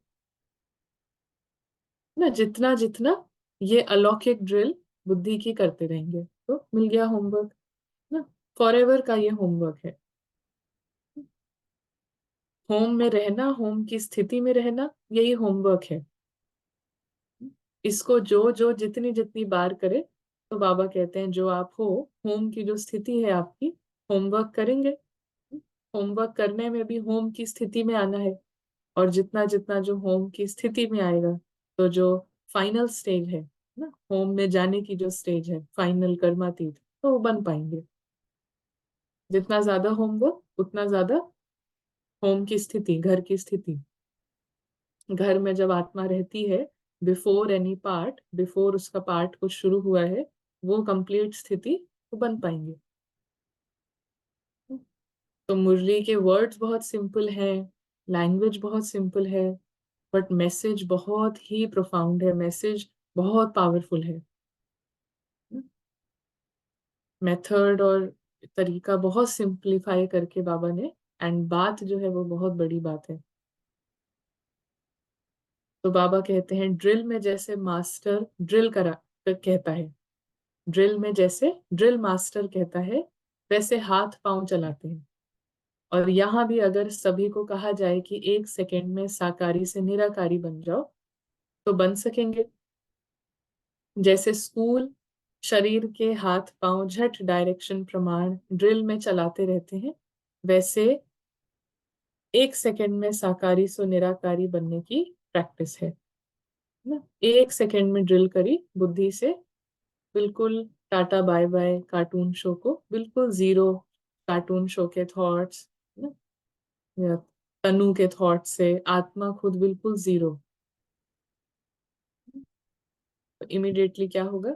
ना। जितना जितना ये अलौकिक ड्रिल बुद्धि की करते रहेंगे, तो मिल गया होमवर्क ना, फॉरएवर का ये होमवर्क है। होम में रहना, होम की स्थिति में रहना, यही होमवर्क है। इसको जो जो जितनी जितनी बार करे, तो बाबा कहते हैं जो आप हो, होम की जो स्थिति है आपकी, होमवर्क करेंगे। होमवर्क करने में भी होम की स्थिति में आना है। और जितना जितना जो होम की स्थिति में आएगा, तो जो फाइनल स्टेज है ना, होम में जाने की जो स्टेज है, फाइनल कर्मातीत, तो वो बन पाएंगे। जितना ज्यादा होमवर्क उतना ज्यादा होम की स्थिति, घर की स्थिति। घर में जब आत्मा रहती है, बिफोर एनी पार्ट, बिफोर उसका पार्ट कुछ शुरू हुआ है, वो कंप्लीट स्थिति वो बन पाएंगे। तो मुरली के वर्ड्स बहुत सिंपल हैं, लैंग्वेज बहुत सिंपल है, बट मैसेज बहुत ही प्रोफाउंड है, मैसेज बहुत पावरफुल है। मेथड और तरीका बहुत सिंप्लीफाई करके बाबा ने, एंड बात जो है वो बहुत बड़ी बात है। तो बाबा कहते हैं ड्रिल में जैसे मास्टर ड्रिल करा कहता है, ड्रिल में जैसे ड्रिल मास्टर कहता है, वैसे हाथ पांव चलाते हैं। और यहाँ भी अगर सभी को कहा जाए कि 1 सेकेंड में साकारी से निराकारी बन जाओ, तो बन सकेंगे। जैसे स्कूल शरीर के हाथ पांव झट डायरेक्शन प्रमाण ड्रिल में चलाते रहते हैं, वैसे 1 सेकेंड में साकारी से निराकारी बनने की प्रैक्टिस है ना। 1 सेकेंड में ड्रिल करी बुद्धि से, बिल्कुल tata bye bye cartoon show को, बिल्कुल जीरो कार्टून शो के थॉट्स ना, या तनु के थॉट से आत्मा खुद बिल्कुल जीरो। तो इमिडिएटली क्या होगा?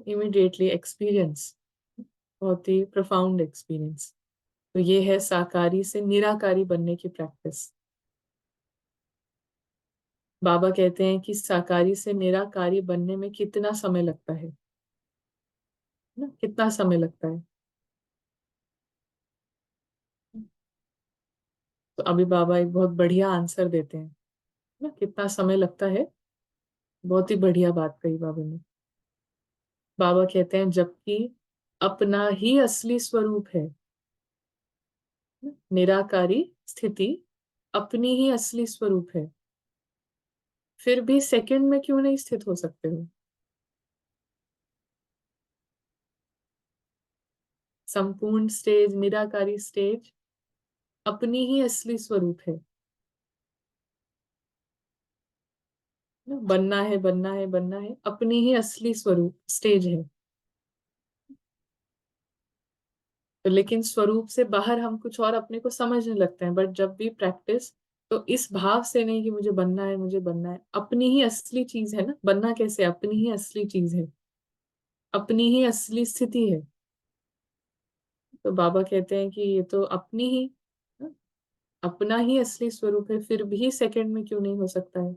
इमिडिएटली एक्सपीरियंस, बहुत ही प्रोफाउंड एक्सपीरियंस। तो ये है साकारी से निराकारी बनने की प्रैक्टिस। बाबा कहते हैं कि साकारी से निराकारी बनने में कितना समय लगता है ना, कितना समय लगता है। तो अभी बाबा एक बहुत बढ़िया आंसर देते हैं ना, कितना समय लगता है। बहुत ही बढ़िया बात कही बाबा ने। बाबा कहते हैं जबकि अपना ही असली स्वरूप है, निराकारी स्थिति अपनी ही असली स्वरूप है, फिर भी सेकंड में क्यों नहीं स्थित हो सकते हो? संपूर्ण स्टेज, निराकारी स्टेज अपनी ही असली स्वरूप है। बनना है, बनना है, बनना है, अपनी ही असली स्वरूप स्टेज है। तो लेकिन स्वरूप से बाहर हम कुछ और अपने को समझने लगते हैं, बट जब भी प्रैक्टिस, तो इस भाव से नहीं कि मुझे बनना है, मुझे बनना है, अपनी ही असली चीज है ना, बनना कैसे, अपनी ही असली चीज है, अपनी ही असली स्थिति है। तो बाबा कहते हैं कि ये तो अपनी ही, हाँ, अपना ही असली स्वरूप है, फिर भी सेकंड में क्यों नहीं हो सकता है।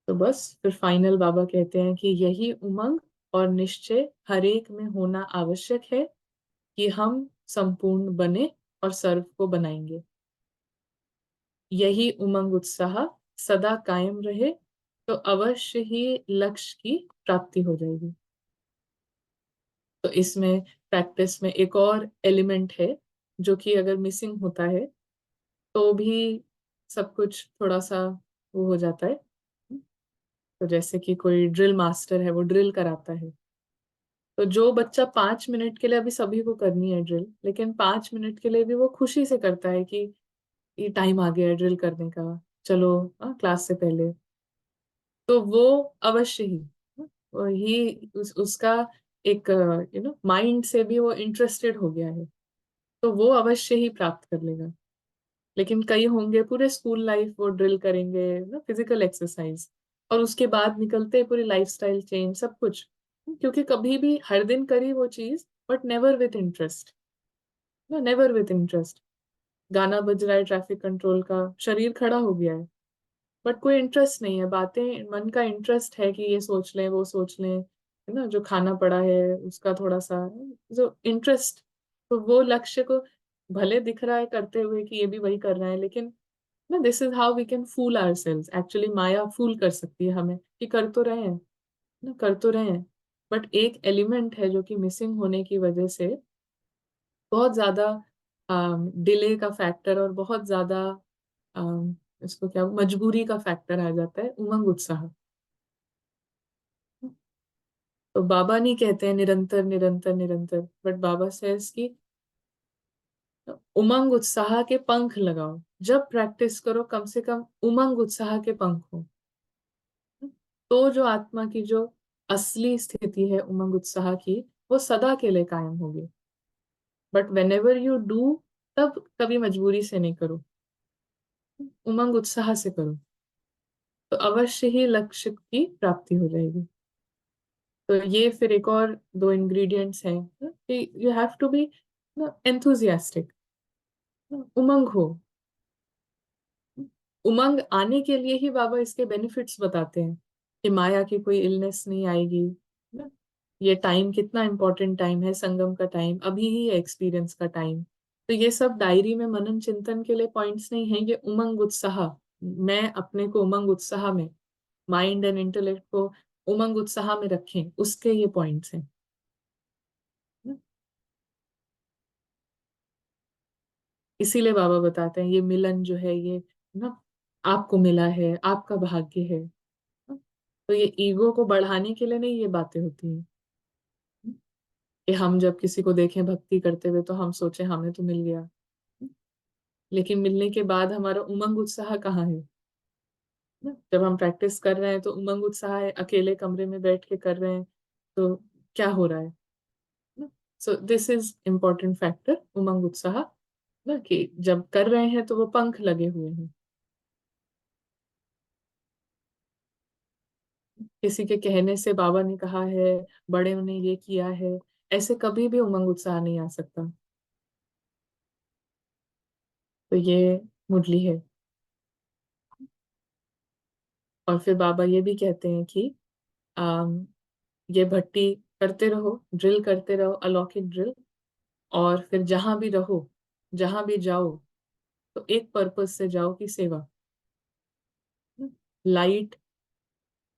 तो बस फिर फाइनल बाबा कहते हैं कि यही उमंग और निश्चय हर एक में होना आवश्यक है कि हम संपूर्ण बने और सर्व को बनाएंगे। यही उमंग उत्साह सदा कायम रहे, तो अवश्य ही लक्ष्य की प्राप्ति हो जाएगी। तो इसमें प्रैक्टिस में एक और एलिमेंट है जो कि अगर मिसिंग होता है तो भी सब कुछ थोड़ा सा वो हो जाता है। तो जैसे कि कोई ड्रिल मास्टर है, वो ड्रिल कराता है, तो जो बच्चा 5 मिनट के लिए, अभी सभी को करनी है ड्रिल, लेकिन 5 मिनट के लिए भी वो खुशी से करता है कि ये टाइम आ गया है ड्रिल करने का, चलो क्लास से पहले, तो वो अवश्य ही, ही उसका एक माइंड से भी वो इंटरेस्टेड हो गया है, तो वो अवश्य ही प्राप्त कर लेगा। लेकिन कई होंगे पूरे स्कूल लाइफ वो ड्रिल करेंगे ना, फिजिकल एक्सरसाइज, और उसके बाद निकलते हैं पूरी लाइफस्टाइल चेंज सब कुछ, क्योंकि कभी भी हर दिन करी वो चीज, बट नेवर विथ इंटरेस्ट, ना नेवर विथ इंटरेस्ट। गाना बज रहा है ट्रैफिक कंट्रोल का, शरीर खड़ा हो गया है, बट कोई इंटरेस्ट नहीं है, बातें मन का इंटरेस्ट है कि ये सोच लें, वो सोच लें, है ना, जो खाना पड़ा है उसका थोड़ा सा जो इंटरेस्ट, तो वो लक्ष्य को भले दिख रहा है करते हुए कि ये भी वही कर रहे हैं, लेकिन ना, this is how we can fool ourselves, actually माया फूल कर सकती है हमें कि कर तो रहे हैं, ना कर तो रहे हैं, बट एक एलिमेंट है जो कि मिसिंग होने की वजह से बहुत ज्यादा डिले का फैक्टर, और बहुत ज्यादा अम, इसको क्या, मजबूरी का फैक्टर आ जाता है, उमंग उत्साह। तो बाबा नहीं कहते हैं निरंतर निरंतर निरंतर, बट बाबा सेज कि उमंग उत्साह के पंख लगाओ, जब प्रैक्टिस करो कम से कम उमंग उत्साह के पंख हो, तो जो आत्मा की जो असली स्थिति है उमंग उत्साह की, वो सदा के लिए कायम होगी। But when ever you do, तब कभी मजबूरी से नहीं करो, उमंग उत्साह से करो, तो अवश्य ही लक्ष्य की प्राप्ति हो जाएगी। तो ये फिर एक और दो इंग्रेडिएंट्स हैं कि you have to be enthusiastic, उमंग हो। उमंग आने के लिए ही बाबा इसके बेनिफिट्स बताते हैं कि माया की कोई इलनेस नहीं आएगी ना, ये टाइम कितना इम्पोर्टेंट टाइम है, संगम का टाइम अभी ही है, एक्सपीरियंस का टाइम। तो ये सब डायरी में मनन चिंतन के लिए पॉइंट्स नहीं है, ये उमंग उत्साह, मैं अपने को उमंग उत्साह में, माइंड एंड इंटेलेक्ट को उमंग उत्साह में रखें, उसके ये पॉइंट्स हैं ना? इसीलिए बाबा बताते हैं ये मिलन जो है ये ना, आपको मिला है, आपका भाग्य है ना? तो ये ईगो को बढ़ाने के लिए नहीं ये बातें होती हैं कि हम जब किसी को देखें भक्ति करते हुए तो हम सोचें हमें तो मिल गया, लेकिन मिलने के बाद हमारा उमंग उत्साह कहाँ है ना? जब हम प्रैक्टिस कर रहे हैं तो उमंग उत्साह है, अकेले कमरे में बैठ के कर रहे हैं तो क्या हो रहा है ना? So this is important factor, उमंग उत्साह ना, कि जब कर रहे हैं तो वो पंख लगे हुए हैं। किसी के कहने से बाबा ने कहा है, बड़े ने ये किया है, ऐसे कभी भी उमंग उत्साह नहीं आ सकता। तो ये मुरली है। और फिर बाबा ये भी कहते हैं कि आम, ये भट्टी करते रहो, ड्रिल करते रहो, अलौकिक ड्रिल, और फिर जहां भी रहो, जहां भी जाओ, तो एक पर्पस से जाओ कि सेवा, लाइट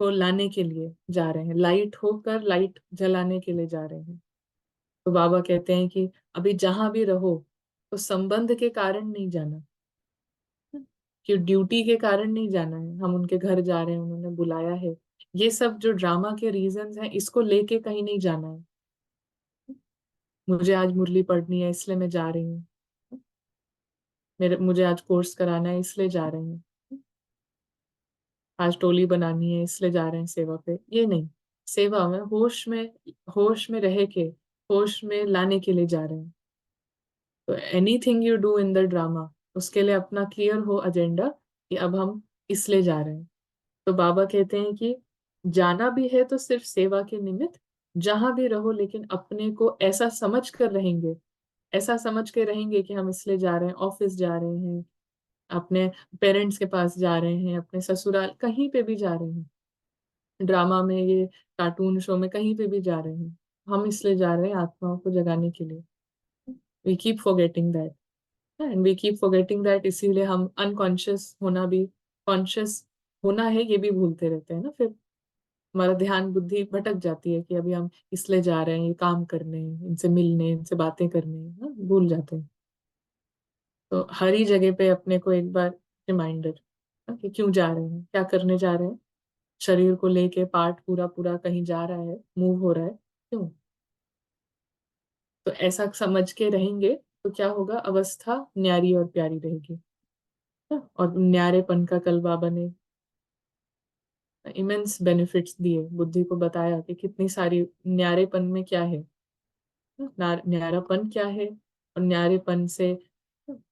को लाने के लिए जा रहे हैं, लाइट होकर लाइट जलाने के लिए जा रहे हैं। तो बाबा कहते हैं कि अभी जहां भी रहो, तो संबंध के कारण नहीं जाना, कि ड्यूटी के कारण नहीं जाना है, हम उनके घर जा रहे हैं, उन्होंने बुलाया है, ये सब जो ड्रामा के रीजंस हैं, इसको लेके कहीं नहीं जाना है। मुझे आज मुरली पढ़नी है इसलिए मैं जा रही हूँ, मेरे मुझे आज कोर्स कराना है इसलिए जा रही हूँ, आज टोली बनानी है इसलिए जा रहे हैं सेवा पे, ये नहीं। सेवा में होश में रह के, होश में लाने के लिए जा रहे हैं। तो anything you do in the drama, उसके लिए अपना क्लियर हो एजेंडा कि अब हम इसलिए जा रहे हैं। तो बाबा कहते हैं कि जाना भी है तो सिर्फ सेवा के निमित्त, जहां भी रहो लेकिन अपने को ऐसा समझ कर रहेंगे, ऐसा समझ के रहेंगे कि हम इसलिए जा रहे हैं, ऑफिस जा रहे हैं, अपने पेरेंट्स के पास जा रहे हैं, अपने ससुराल कहीं पे भी जा रहे हैं, ड्रामा में, ये कार्टून शो में, कहीं पे भी जा रहे हैं, हम इसलिए जा रहे हैं आत्माओं को जगाने के लिए। We keep forgetting that, and we keep forgetting that, इसीलिए हम अनकॉन्शियस होना भी, कॉन्शियस होना है ये भी भूलते रहते हैं ना। फिर हमारा ध्यान बुद्धि भटक जाती है कि अभी हम इसलिए जा रहे हैं, ये काम करने, इनसे मिलने, इनसे बातें करने, ना भूल जाते हैं। तो हर ही जगह पे अपने को एक बार रिमाइंडर कि क्यों जा रहे हैं, क्या करने जा रहे हैं। शरीर को लेके पार्ट पूरा पूरा कहीं जा रहा है, मूव हो रहा है, क्यों? तो ऐसा समझ के रहेंगे तो क्या होगा, अवस्था न्यारी और प्यारी रहेगी ना? और न्यारेपन का कल बाबा ने इमेंस बेनिफिट्स दिए, बुद्धि को बताया कि कितनी सारी न्यारेपन में क्या है, न्यारापन क्या है, और न्यारेपन से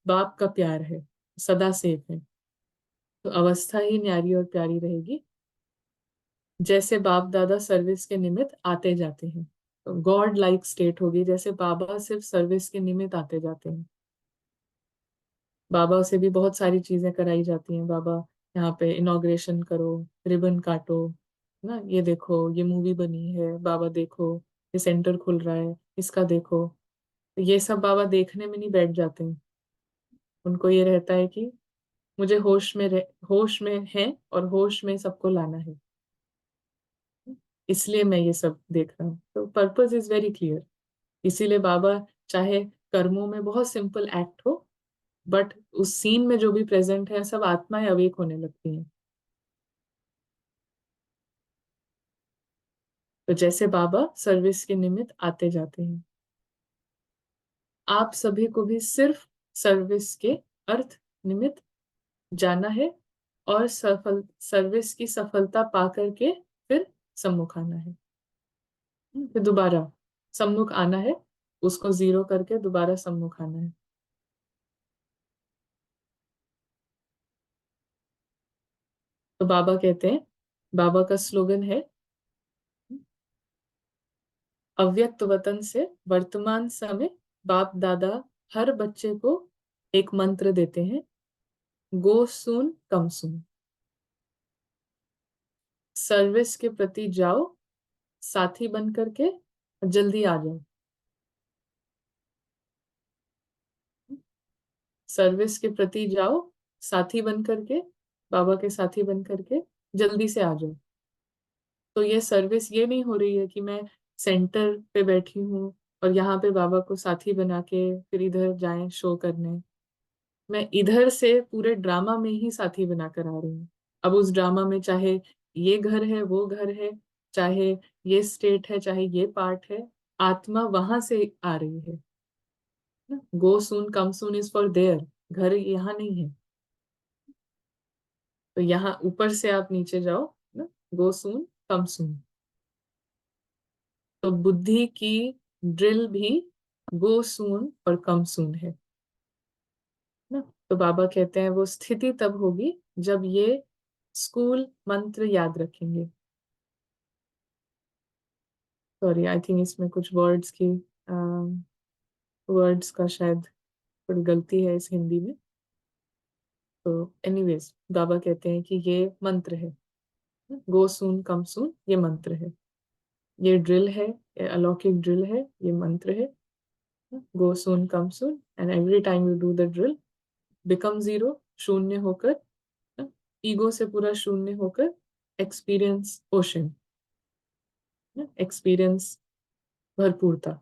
बाप का प्यार है, सदा सेफ है। तो अवस्था ही न्यारी और प्यारी रहेगी, जैसे बाप दादा सर्विस के निमित्त आते जाते हैं। तो गॉड लाइक स्टेट होगी, जैसे बाबा सिर्फ सर्विस के निमित्त आते जाते हैं। बाबा से भी बहुत सारी चीजें कराई जाती हैं। बाबा यहाँ पे इनॉग्रेशन करो, रिबन काटो, ना ये देखो ये मूवी बनी है, बाबा देखो ये सेंटर खुल रहा है, इसका देखो। तो ये सब बाबा देखने में नहीं बैठ जाते हैं, उनको ये रहता है कि मुझे होश में है और होश में सबको लाना है, इसलिए मैं ये सब देख रहा हूँ। तो पर्पस इज वेरी क्लियर। इसीलिए बाबा चाहे कर्मों में बहुत सिंपल एक्ट हो, बट उस सीन में जो भी प्रेजेंट है सब आत्माएं अवेक होने लगती हैं। तो जैसे बाबा सर्विस के निमित्त आते जाते हैं, आप सभी को भी सिर्फ सर्विस के अर्थ निमित्त जाना है, और सफल सर्विस की सफलता पा करके फिर सम्मुख आना है। फिर दोबारा सम्मुख आना है, उसको जीरो करके दोबारा सम्मुख आना है। तो बाबा कहते हैं, बाबा का स्लोगन है, अव्यक्त वतन से वर्तमान समय बाप दादा हर बच्चे को एक मंत्र देते हैं, गो सून कम सून। सर्विस के प्रति जाओ, साथी बन करके जल्दी आ जाओ। सर्विस के प्रति जाओ, साथी बन करके, बाबा के साथी बन करके जल्दी से आ जाओ। तो ये सर्विस ये नहीं हो रही है कि मैं सेंटर पे बैठी हूँ और यहाँ पे बाबा को साथी बना के फिर इधर जाएं शो करने। मैं इधर से पूरे ड्रामा में ही साथी बनाकर आ रही हूँ। अब उस ड्रामा में चाहे ये घर है, वो घर है, चाहे ये स्टेट है, चाहे ये पार्ट है, आत्मा वहां से आ रही है। Go soon come soon is for their, घर यहाँ नहीं है। तो यहाँ ऊपर से आप नीचे जाओ ना, गो सून कम सून। तो बुद्धि की ड्रिल भी गो सून और कम सून है ना। तो बाबा कहते हैं वो स्थिति तब होगी जब ये स्कूल मंत्र याद रखेंगे। सॉरी, आई थिंक इसमें कुछ वर्ड्स का शायद थोड़ी गलती है इस हिंदी में। तो एनीवेज बाबा कहते हैं कि ये मंत्र है, गो सून कम सून ये मंत्र है, ये ड्रिल है, ये अलौकिक ड्रिल है, ये मंत्र है। Go soon come soon, and every time you do the drill become zero, शून्य होकर, ईगो से पूरा शून्य होकर एक्सपीरियंस ओशन, एक्सपीरियंस भरपूरता।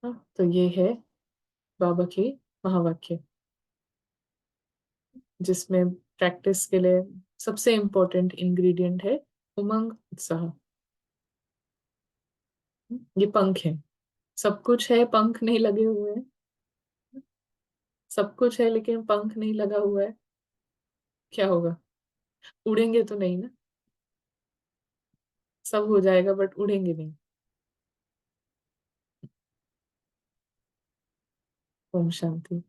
तो ये है बाबा के महावाक्य, जिसमें प्रैक्टिस के लिए सबसे इम्पोर्टेंट इंग्रेडिएंट है उमंग, उत्साह। ये पंख है, सब कुछ है, पंख नहीं लगे हुए हैं। सब कुछ है लेकिन पंख नहीं लगा हुआ है, क्या होगा? उड़ेंगे तो नहीं ना, सब हो जाएगा बट उड़ेंगे नहीं। ओम शांति।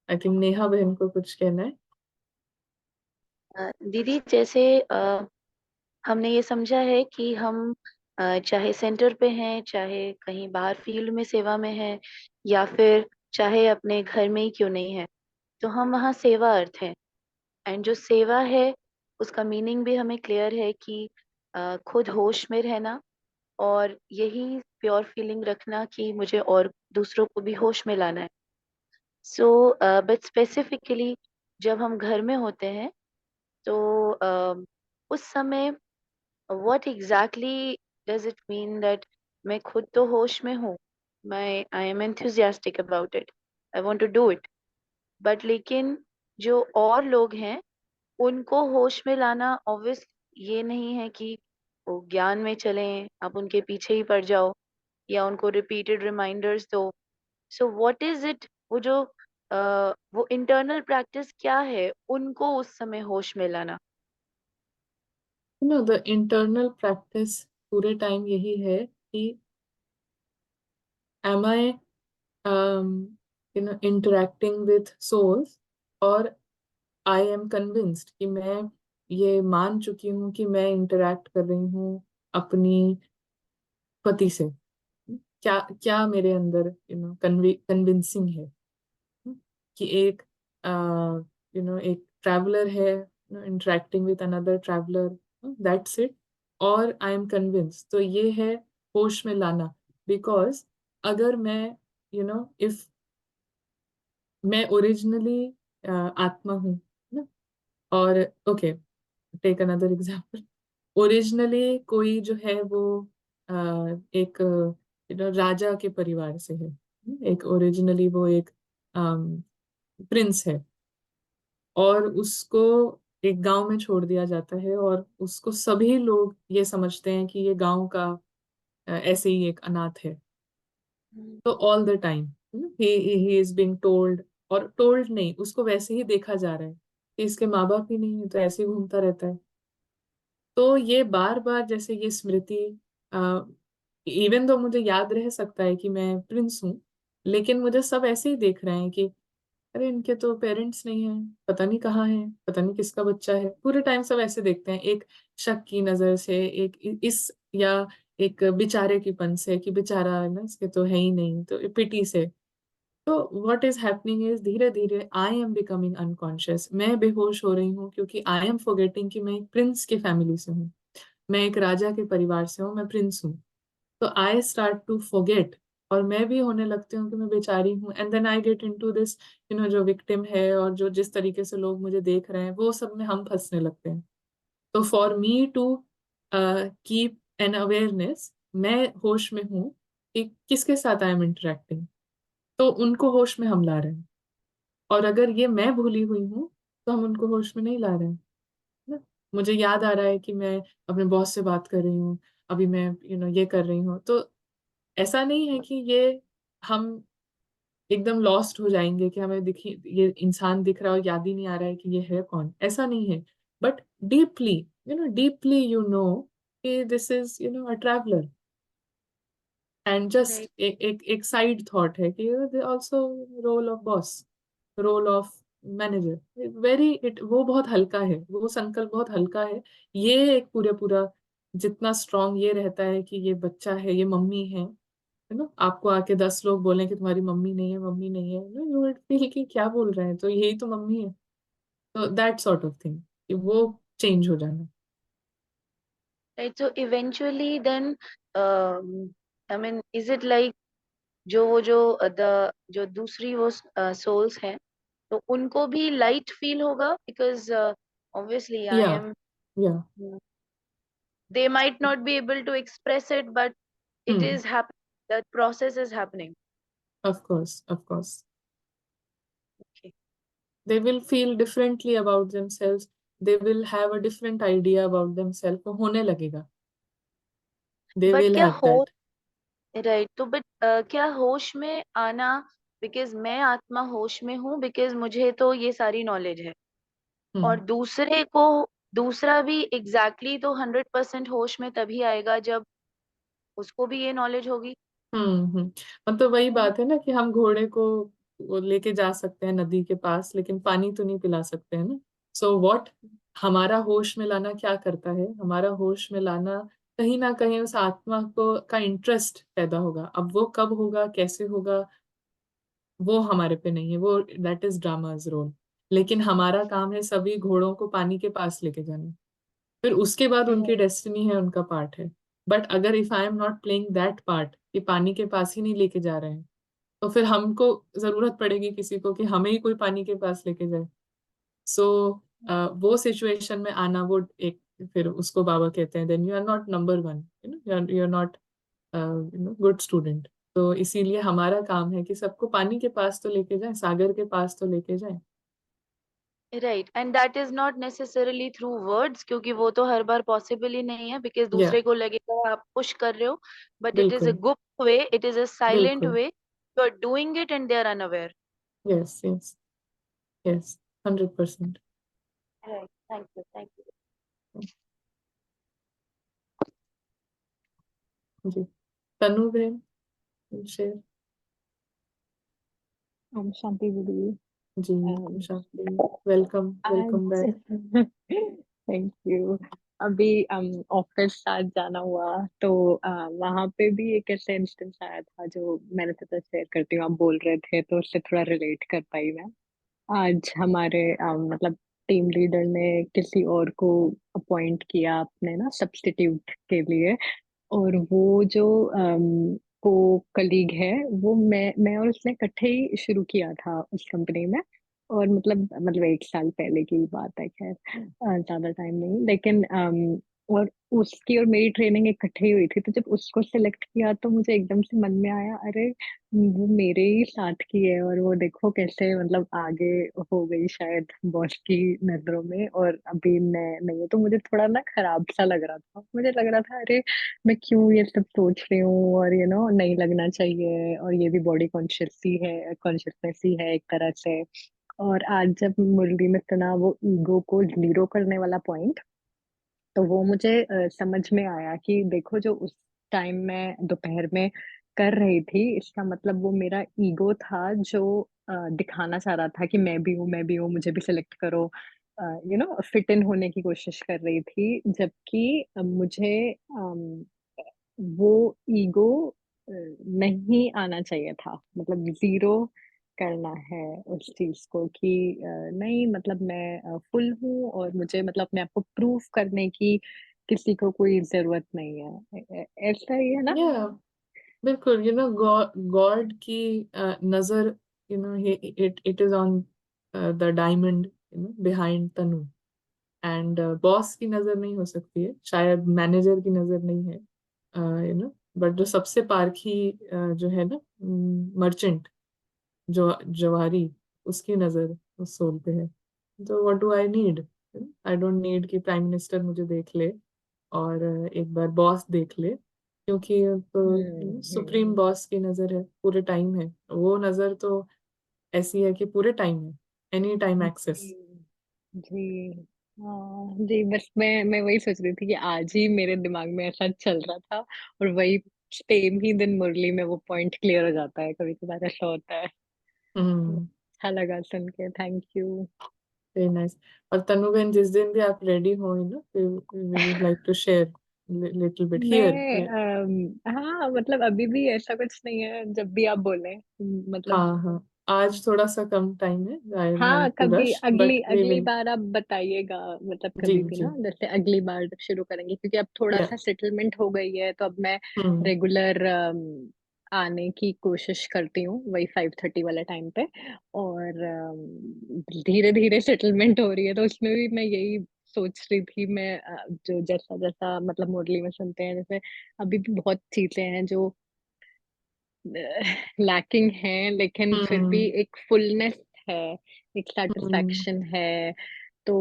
आई थिंक नेहा बहन को कुछ कहना है। दीदी जैसे हमने ये समझा है कि हम चाहे सेंटर पे हैं, चाहे कहीं बाहर फील्ड में सेवा में हैं, या फिर चाहे अपने घर में ही क्यों नहीं है, तो हम वहाँ सेवा अर्थ है। एंड जो सेवा है उसका मीनिंग भी हमें क्लियर है कि खुद होश में रहना, और यही प्योर फीलिंग रखना कि मुझे और दूसरों को भी होश में लाना है। सो बट स्पेसिफिकली जब हम घर में होते हैं तो उस समय what exactly does it mean that मैं खुद तो होश में हूँ, मैं I am enthusiastic about it, I want to do it, but लेकिन जो और लोग हैं उनको होश में लाना ऑब्वियस ये नहीं है कि वो ज्ञान में चलें, आप उनके पीछे ही पड़ जाओ या उनको रिपीटेड रिमाइंडर्स दो। सो व्हाट इज इट, वो जो वो इंटरनल प्रैक्टिस क्या है उनको उस समय होश में लाना? द इंटरनल प्रैक्टिस पूरे टाइम यही है कि am I interacting with souls, और I am convinced कि मैं ये मान चुकी हूँ कि मैं इंटरैक्ट कर रही हूँ अपनी पति से। क्या क्या मेरे अंदर कन्विंसिंग है कि एक एक ट्रैवलर है interacting with another traveller, that's it, और आई एम कन्विंस। तो ये है होश में लाना। बिकॉज अगर मैं इफ मैं ओरिजिनली आत्मा हूँ ना, और okay, take another example. Originally कोई जो है वो एक राजा के परिवार से है, एक ओरिजिनली वो एक प्रिंस है, और उसको एक गांव में छोड़ दिया जाता है, और उसको सभी लोग ये समझते हैं कि ये गांव का ऐसे ही एक अनाथ है। हम्म। तो all the time he is being told, और टोल्ड नहीं, उसको वैसे ही देखा जा रहा है कि इसके माँ बाप ही नहीं है, तो ऐसे ही घूमता रहता है। तो ये बार बार जैसे ये स्मृति, इवन तो मुझे याद रह सकता है कि मैं प्रिंस हूँ, लेकिन मुझे सब ऐसे ही देख रहे हैं कि अरे इनके तो पेरेंट्स नहीं है, पता नहीं कहाँ है, पता नहीं किसका बच्चा है। पूरे टाइम सब ऐसे देखते हैं, एक शक की नजर से, एक इस या एक बेचारे की पन से कि बेचारा है ना, इसके तो है ही नहीं, तो पिटी से। तो व्हाट इज हैपनिंग इज धीरे धीरे आई एम बिकमिंग अनकॉन्शियस, मैं बेहोश हो रही हूँ, क्योंकि आई एम फॉरगेटिंग कि मैं एक प्रिंस की फैमिली से हूँ, मैं एक राजा के परिवार से हूँ, मैं प्रिंस हूँ। तो आई स्टार्ट टू फॉरगेट, और मैं भी होने लगती हूँ कि मैं बेचारी हूँ। And then I get into this, जो विक्टिम है और जो जिस तरीके से लोग मुझे देख रहे हैं, वो सब में हम फंसने लगते हैं। तो for me to keep an awareness, मैं होश में हूँ कि किसके साथ आई एम इंटरेक्टिंग, तो उनको होश में हम ला रहे हैं। और अगर ये मैं भूली हुई हूँ, तो हम उनको होश में नहीं ला रहे हैं ना। मुझे याद आ रहा है कि मैं अपने बॉस से बात कर रही हूँ, अभी मैं ये कर रही हूँ, तो ऐसा नहीं है कि ये हम एकदम लॉस्ट हो जाएंगे कि हमें दिखी ये इंसान दिख रहा है और याद ही नहीं आ रहा है कि ये है कौन, ऐसा नहीं है। बट डीपली डीपली कि this is a traveller, and just right. एक साइड थॉट है कि also role of boss, role of manager, very it वो बहुत हल्का है, वो संकल्प बहुत हल्का है। ये एक पूरे पूरा जितना स्ट्रांग ये रहता है कि ये बच्चा है, ये मम्मी है ना, आपको आके 10 लोग बोले कि तुम्हारी मम्मी नहीं है, मम्मी नहीं है, ना यू विल फील कि क्या बोल रहे हैं, तो यही तो मम्मी है। तो दैट सॉर्ट ऑफ थिंग, कि वो चेंज हो जाना। Right, so eventually then I mean is it like जो दूसरी वो सोल्स हैं, तो उनको भी लाइट फील होगा, बिकॉज ऑब्वियसली आई या एम, या they might not be able to express it, but it hmm, is happening, that process is happening. Of course, of course, Okay. they will feel differently about themselves, they will have a different idea about themselves, वो होने लगेगा, they बट will क्या have हो, that। राइट, तो बट क्या होश में आना बिकॉज मैं आत्मा होश में हूँ, बिकॉज मुझे तो ये सारी नॉलेज है। और हम्म दूसरा भी तो 100% होश में तभी आएगा जब उसको भी ये नॉलेज होगी। हम्म। मतलब वही बात है ना कि हम घोड़े को वो लेके जा सकते हैं नदी के पास, लेकिन पानी तो नहीं पिला सकते हैं ना। सो व्हाट हमारा होश में लाना क्या करता है, हमारा होश में लाना कहीं ना कहीं उस आत्मा को का इंटरेस्ट पैदा होगा। अब वो कब होगा, कैसे होगा, वो हमारे पे नहीं है, वो दैट इज ड्रामाज रोल। लेकिन हमारा काम है सभी घोड़ों को पानी के पास लेके जाना, फिर उसके बाद उनकी राइट। डेस्टिनी है, उनका पार्ट है। बट अगर if I am not playing that part कि पानी के पास ही नहीं लेके जा रहे हैं, तो फिर हमको जरूरत पड़ेगी किसी को कि हमें ही कोई पानी के पास लेके जाए। सो वो सिचुएशन में आना, वो एक, फिर उसको बाबा कहते हैं then you are not number one, you are not good student. तो इसीलिए हमारा काम है कि सबको पानी के पास तो लेके जाए, सागर के पास तो लेके जाए। Right, and that is not necessarily through words, क्योंकि वो तो हर बार पॉसिबल ही नहीं है, बिकॉज या दूसरे को लगेगा आप पुश कर रहे हो, बट इट इज अ बिल्कुल गुप्त way, it is a silent बिल्कुल। Way, you are doing it and they are unaware. Yes yes yes, 100%। Right, thank you, thank you. जी, तनु बहन शेयर। ओम शांति दीदी। जी, अम, शांति। वेलकम वेलकम आज बैक। Thank you. अभी ऑफिस आज जाना हुआ तो वहाँ पे भी एक ऐसा इंस्टेंस आया था जो मैंने सोचा शेयर करती हूँ। आप बोल रहे थे तो उससे थोड़ा रिलेट कर पाई मैं। आज हमारे मतलब टीम लीडर ने किसी और को अपॉइंट किया अपने ना सब्स्टिट्यूट के लिए। और वो जो को कलीग है, वो मैं और उसने इकट्ठे ही शुरू किया था उस कंपनी में। और मतलब 1 साल पहले की बात है, खैर ज्यादा टाइम नहीं, लेकिन और उसकी और मेरी ट्रेनिंग इकट्ठे ही हुई थी। तो जब उसको सिलेक्ट किया तो मुझे एकदम से मन में आया, अरे वो मेरे ही साथ की है और वो देखो कैसे मतलब आगे हो गई शायद बॉस की नजरों में, और अभी मैं नहीं हूँ। तो मुझे थोड़ा ना खराब सा लग रहा था, मुझे लग रहा था अरे मैं क्यों ये सब सोच रही हूँ, और नहीं लगना चाहिए, और ये भी बॉडी कॉन्शियसनेस ही है एक तरह से। और आज जब मुरली में सुना वो ईगो को जीरो करने वाला पॉइंट, तो वो मुझे समझ में आया कि देखो जो उस टाइम मैं दोपहर में कर रही थी, इसका मतलब वो मेरा ईगो था जो दिखाना चाह रहा था कि मैं भी हूँ, मुझे भी सिलेक्ट करो, फिट इन होने की कोशिश कर रही थी। जबकि मुझे वो ईगो नहीं आना चाहिए था, मतलब जीरो करना है उस चीज को कि नहीं मतलब मैं फुल हूँ और मुझे मतलब अपने आप को प्रूव करने की किसी को कोई जरूरत नहीं है। ऐसा ही है ना। या बिल्कुल, गॉड की नजर, it it is on the diamond behind Tanu. And boss की नजर नहीं हो सकती है, शायद मैनेजर की नजर नहीं है, बट जो सबसे पारखी जो है ना, मर्चेंट, जो जवारी, उसकी नजर उस सोल पे है। तो what do I need? I don't need कि प्राइम मिनिस्टर मुझे देख ले और एक बार बॉस देख ले, क्योंकि सुप्रीम हम्म। बॉस की नजर है, पूरे टाइम है। वो नजर तो ऐसी है कि पूरे टाइम है, एनी टाइम एक्सेस। जी जी। हाँ जी, बस मैं वही सोच रही थी कि आज ही मेरे दिमाग में ऐसा चल रहा था, और वही सेम ही दिन मुरली में वो पॉइंट क्लियर हो जाता है, कभी कभार ऐसा होता है। हम्म। अच्छा लगा सुन के, थैंक यू। Very nice. और तनु बहन, जिस दिन भी आप रेडी हो, we would like to share little bit here. हाँ मतलब अभी भी ऐसा कुछ नहीं है, जब भी आप बोले मतलब। हाँ हाँ, आज थोड़ा सा कम टाइम है, आई एम हाँ नॉट टू कभी रश, अगली बट वी अगली विल। बार आप बताइएगा, मतलब जी कभी भी जी। ना, जैसे अगली बार जब शुरू करेंगे, क्योंकि अब थोड़ा या सा सेटलमेंट हो गई है, तो अब मैं हम्म रेगुलर आने की कोशिश करती हूँ वही 5:30 वाले टाइम पे। और धीरे धीरे सेटलमेंट हो रही है, तो उसमें भी मैं यही सोच रही थी। मैं जो जैसा जैसा मतलब मुरली में सुनते हैं, जैसे अभी भी बहुत चीजें हैं जो लैकिंग है, लेकिन फिर भी हम्म एक फुलनेस है, एक हम्म सेटिस्फैक्शन है। तो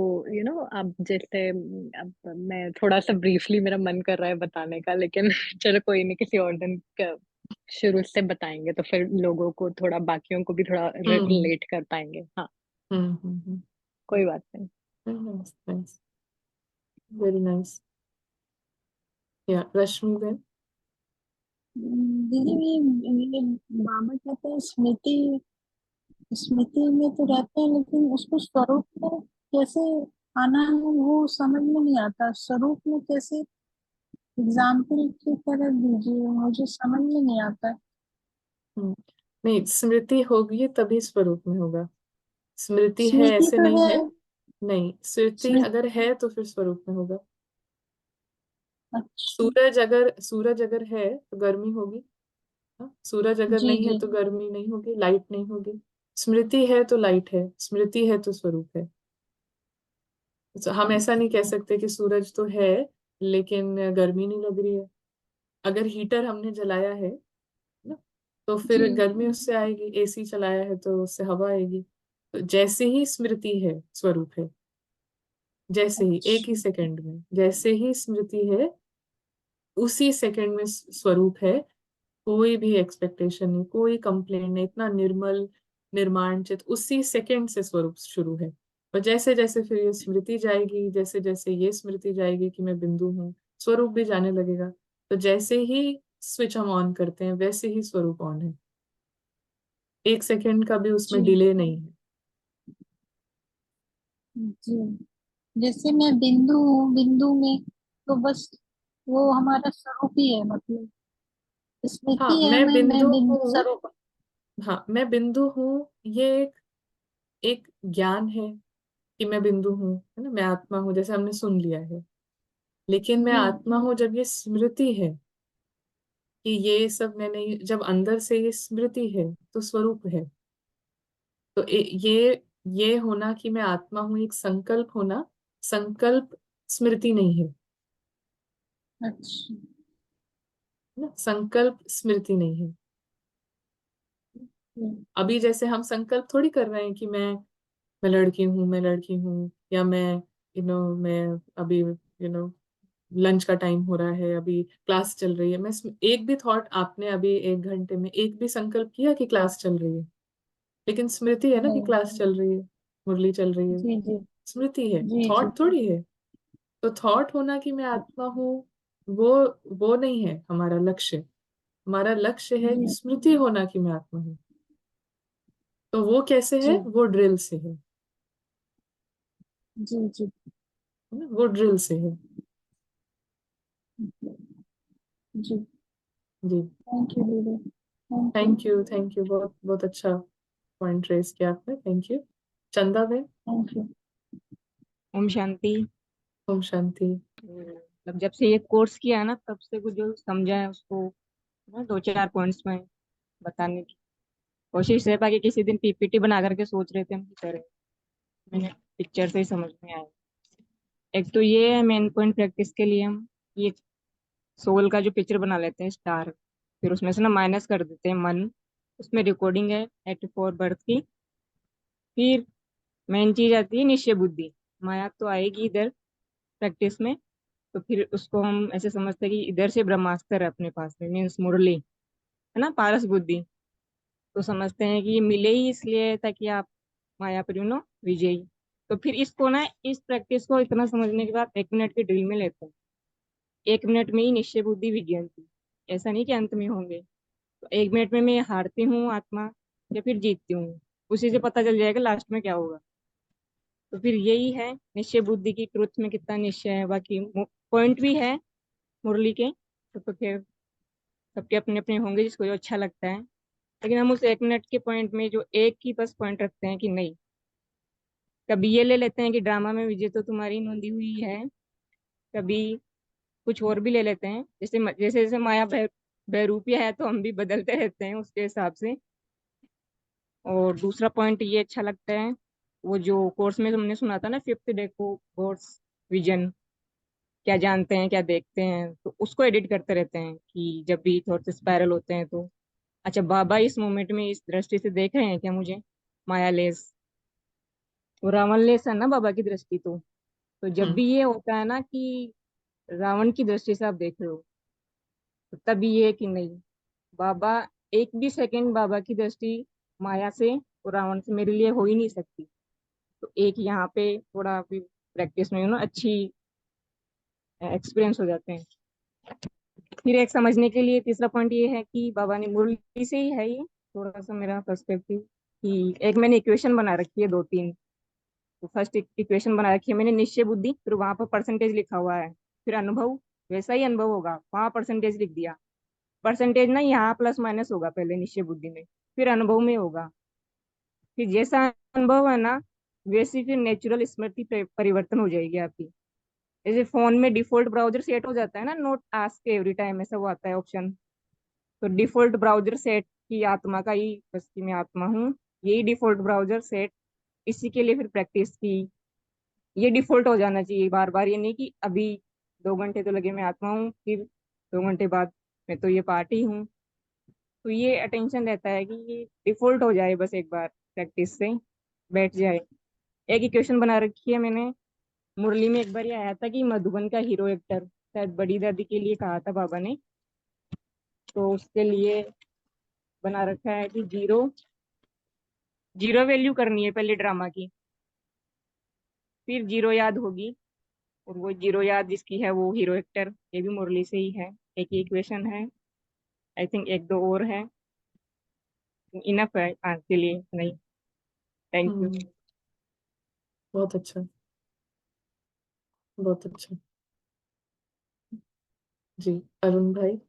अब जैसे अब मैं थोड़ा सा ब्रीफली, मेरा मन कर रहा है बताने का, लेकिन चलो कोई नहीं, किसी और दिन शुरू से बताएंगे तो फिर लोगों को थोड़ा, बाकियों को भी थोड़ा हम्म रिलेट कर पाएंगे। हाँ, हम्म। कोई बात नहीं। Nice nice, very nice. या रश्मि बेन। दीदी ये बाबा कहते हैं स्मृति, स्मृति में तो रहते हैं लेकिन उसको स्वरूप में कैसे आना है वो समझ में नहीं आता। स्वरूप में कैसे, एग्जाम्पल की तरह दीजिए, मुझे समझ में नहीं आता। हम्म, नहीं, स्मृति होगी तभी स्वरूप में होगा। स्मृति है स्मृति ऐसे तो नहीं है। है। नहीं, स्मृति स्मृति। अगर है तो फिर स्वरूप में होगा। अच्छा। सूरज अगर है तो गर्मी होगी। हाँ? सूरज अगर जी नहीं है जी। तो गर्मी नहीं होगी, लाइट नहीं होगी। स्मृति है तो लाइट है, स्मृति है तो स्वरूप है। तो हम ऐसा नहीं कह सकते कि सूरज तो है लेकिन गर्मी नहीं लग रही है। अगर हीटर हमने जलाया है ना, तो जी फिर गर्मी उससे आएगी। एसी चलाया है तो उससे हवा आएगी। तो जैसे ही स्मृति है स्वरूप है। जैसे ही एक ही अच्छा। सेकंड में जैसे ही स्मृति है, उसी सेकंड में स्वरूप है। कोई भी एक्सपेक्टेशन नहीं, कोई कंप्लेंट नहीं, इतना निर्मल निर्माण चित, उसी सेकंड से स्वरूप शुरू है। और जैसे जैसे फिर ये स्मृति जाएगी, जैसे जैसे ये स्मृति जाएगी कि मैं बिंदु हूँ, स्वरूप भी जाने लगेगा। तो जैसे ही स्विच हम ऑन करते हैं वैसे ही स्वरूप ऑन है। एक सेकंड का भी जी उसमें डिले नहीं है। जी। जैसे मैं बिंदु हूँ, बिंदु में तो बस वो हमारा स्वरूप ही है, मतलब हाँ, स्मृति है, मैं मैं बिंदु बिंदु हूँ। स्वरूप। हाँ, मैं बिंदु हूँ। ये एक ज्ञान है कि मैं बिंदु हूँ, है ना, मैं आत्मा हूँ, जैसे हमने सुन लिया है। लेकिन मैं जी आत्मा हूँ जब ये स्मृति है कि ये सब मैंने, जब अंदर से ये स्मृति है तो स्वरूप है। तो ये होना कि मैं आत्मा हूँ, एक संकल्प होना, संकल्प स्मृति नहीं है। अच्छा। ना, संकल्प स्मृति नहीं है। जी अभी जैसे हम संकल्प थोड़ी कर रहे हैं कि मैं लड़की हूँ, मैं लड़की हूँ, या मैं मैं अभी लंच का टाइम हो रहा है, अभी क्लास चल रही है। मैं एक भी थॉट आपने अभी 1 घंटे में एक भी संकल्प किया कि क्लास चल रही है? लेकिन स्मृति है ना कि नहीं। क्लास चल रही है, मुरली चल रही है। जी जी स्मृति है, जी जी थॉट थोड़ी है। तो थॉट होना कि मैं आत्मा हूँ, वो वो नहीं है हमारा लक्ष्य। हमारा लक्ष्य है जी स्मृति होना कि मैं आत्मा हूँ। तो वो कैसे जी है? वो ड्रिल से है। जी जी है ना? वो ड्रिल से है। जी। जी। थैंक यू दीदी, थैंक यू। थैंक यू, बहुत बहुत अच्छा पॉइंट रेस किया आपने। Thank you. चंदा बेन। Thank you. ओम शांति। ओम शांति। मतलब जब से ये कोर्स किया है ना, तब से कुछ जो समझा है उसको ना 2-4 पॉइंट्स में बताने की कोशिश है। बाकी किसी दिन पीपीटी बना करके सोच रहे थे हम कि करें, मैंने पिक्चर से ही समझ में आया। एक तो ये है मेन पॉइंट प्रैक्टिस के लिए, हम ये सोल का जो पिक्चर बना लेते हैं स्टार, फिर उसमें से ना माइनस कर देते हैं मन। उसमें रिकॉर्डिंग है 84 बर्थ की। फिर मेन चीज आती है निश्चय बुद्धि। माया तो आएगी इधर प्रैक्टिस में, तो फिर उसको हम ऐसे समझते हैं कि इधर से ब्रह्मास्त्र है अपने पास में, मीन्स मुरली है ना, पारस बुद्धि। तो समझते हैं कि ये मिले ही इसलिए ताकि आप माया पर विजयी। तो फिर इसको ना, इस प्रैक्टिस को इतना समझने के बाद 1 मिनट की ड्रिल में लेते हैं। 1 मिनट में ही निश्चय बुद्धि विज्ञान थी, ऐसा नहीं कि अंत में होंगे। तो 1 मिनट में मैं हारती हूँ आत्मा या फिर जीतती हूँ, उसी से पता चल जाएगा लास्ट में क्या होगा। तो फिर यही है निश्चय बुद्धि की ट्रुथ में कितना निश्चय है। बाकी पॉइंट भी है मुरली के, तो फिर सबके अपने अपने होंगे जिसको जो अच्छा लगता है। लेकिन हम उस 1 मिनट के पॉइंट में जो एक ही बस पॉइंट रखते हैं कि नहीं, कभी ये ले लेते हैं कि ड्रामा में विजय तो तुम्हारी नोंदी हुई है, कभी कुछ और भी ले लेते हैं। जैसे जैसे जैसे माया बहरूपिया है तो हम भी बदलते रहते हैं उसके हिसाब से। और दूसरा पॉइंट ये अच्छा लगता है, वो जो कोर्स में तुमने सुना था ना, 5th डे को कोर्स विजन, क्या जानते हैं क्या देखते हैं, तो उसको एडिट करते रहते हैं कि जब भी थोड़े से स्पाइरल होते हैं तो अच्छा बाबा इस मोमेंट में इस दृष्टि से देख रहे हैं क्या मुझे, माया लेस। वो रावण लेस है ना बाबा की दृष्टि। तो जब हम्म भी ये होता है ना कि रावण की दृष्टि से आप देख रहे हो, तो तब ये है कि नहीं, बाबा, एक भी सेकंड बाबा की दृष्टि माया से और रावण से मेरे लिए हो ही नहीं सकती। तो एक यहाँ पे थोड़ा भी प्रैक्टिस में अच्छी एक्सपीरियंस हो जाते हैं। फिर एक समझने के लिए तीसरा पॉइंट ये है कि बाबा ने मुरली से ही है ये थोड़ा सा मेरा पर्सपेक्टिव, कि एक मैंने इक्वेशन बना रखी है 2-3। तो फर्स्ट इक्वेशन बना रखी है मैंने निश्चय बुद्धि, फिर वहां पर परसेंटेज लिखा हुआ है। फिर अनुभव, वैसा ही अनुभव होगा, वहां परसेंटेज लिख दिया। परसेंटेज ना यहाँ प्लस माइनस होगा पहले निश्चय बुद्धि में, फिर अनुभव में होगा। फिर जैसा अनुभव है ना, वैसी फिर नेचुरल स्मृति परिवर्तन हो जाएगी आपकी। जैसे फोन में डिफॉल्ट ब्राउजर सेट हो जाता है ना, नोट आस्क एवरी टाइम, ऐसा वो आता है ऑप्शन। तो डिफॉल्ट ब्राउजर सेट की आत्मा का ही बस की मैं आत्मा हूँ, यही डिफॉल्ट ब्राउजर सेट। इसी के लिए फिर प्रैक्टिस की, ये डिफॉल्ट हो जाना चाहिए बार बार। ये नहीं कि अभी 2 घंटे तो लगे मैं आत्मा हूँ, फिर 2 घंटे बाद मैं तो ये पार्टी हूँ। तो ये अटेंशन रहता है कि ये डिफॉल्ट हो जाए, बस एक बार प्रैक्टिस से बैठ जाए। एक इक्वेशन बना रखी है मैंने, मुरली में एक बार ये आया था कि मधुबन का हीरो एक्टर, शायद बड़ी दादी के लिए कहा था बाबा ने। तो उसके लिए बना रखा है कि जीरो जीरो वैल्यू करनी है पहले ड्रामा की, फिर जीरो याद होगी, और वो जीरो याद जिसकी है वो हीरो एक्टर। ये भी मुरली से ही है। एक ही इक्वेशन है, आई थिंक एक दो और है, इनफ है आज के लिए। नहीं, थैंक यू। हम्म, बहुत अच्छा, बहुत अच्छा। जी, अरुण भाई।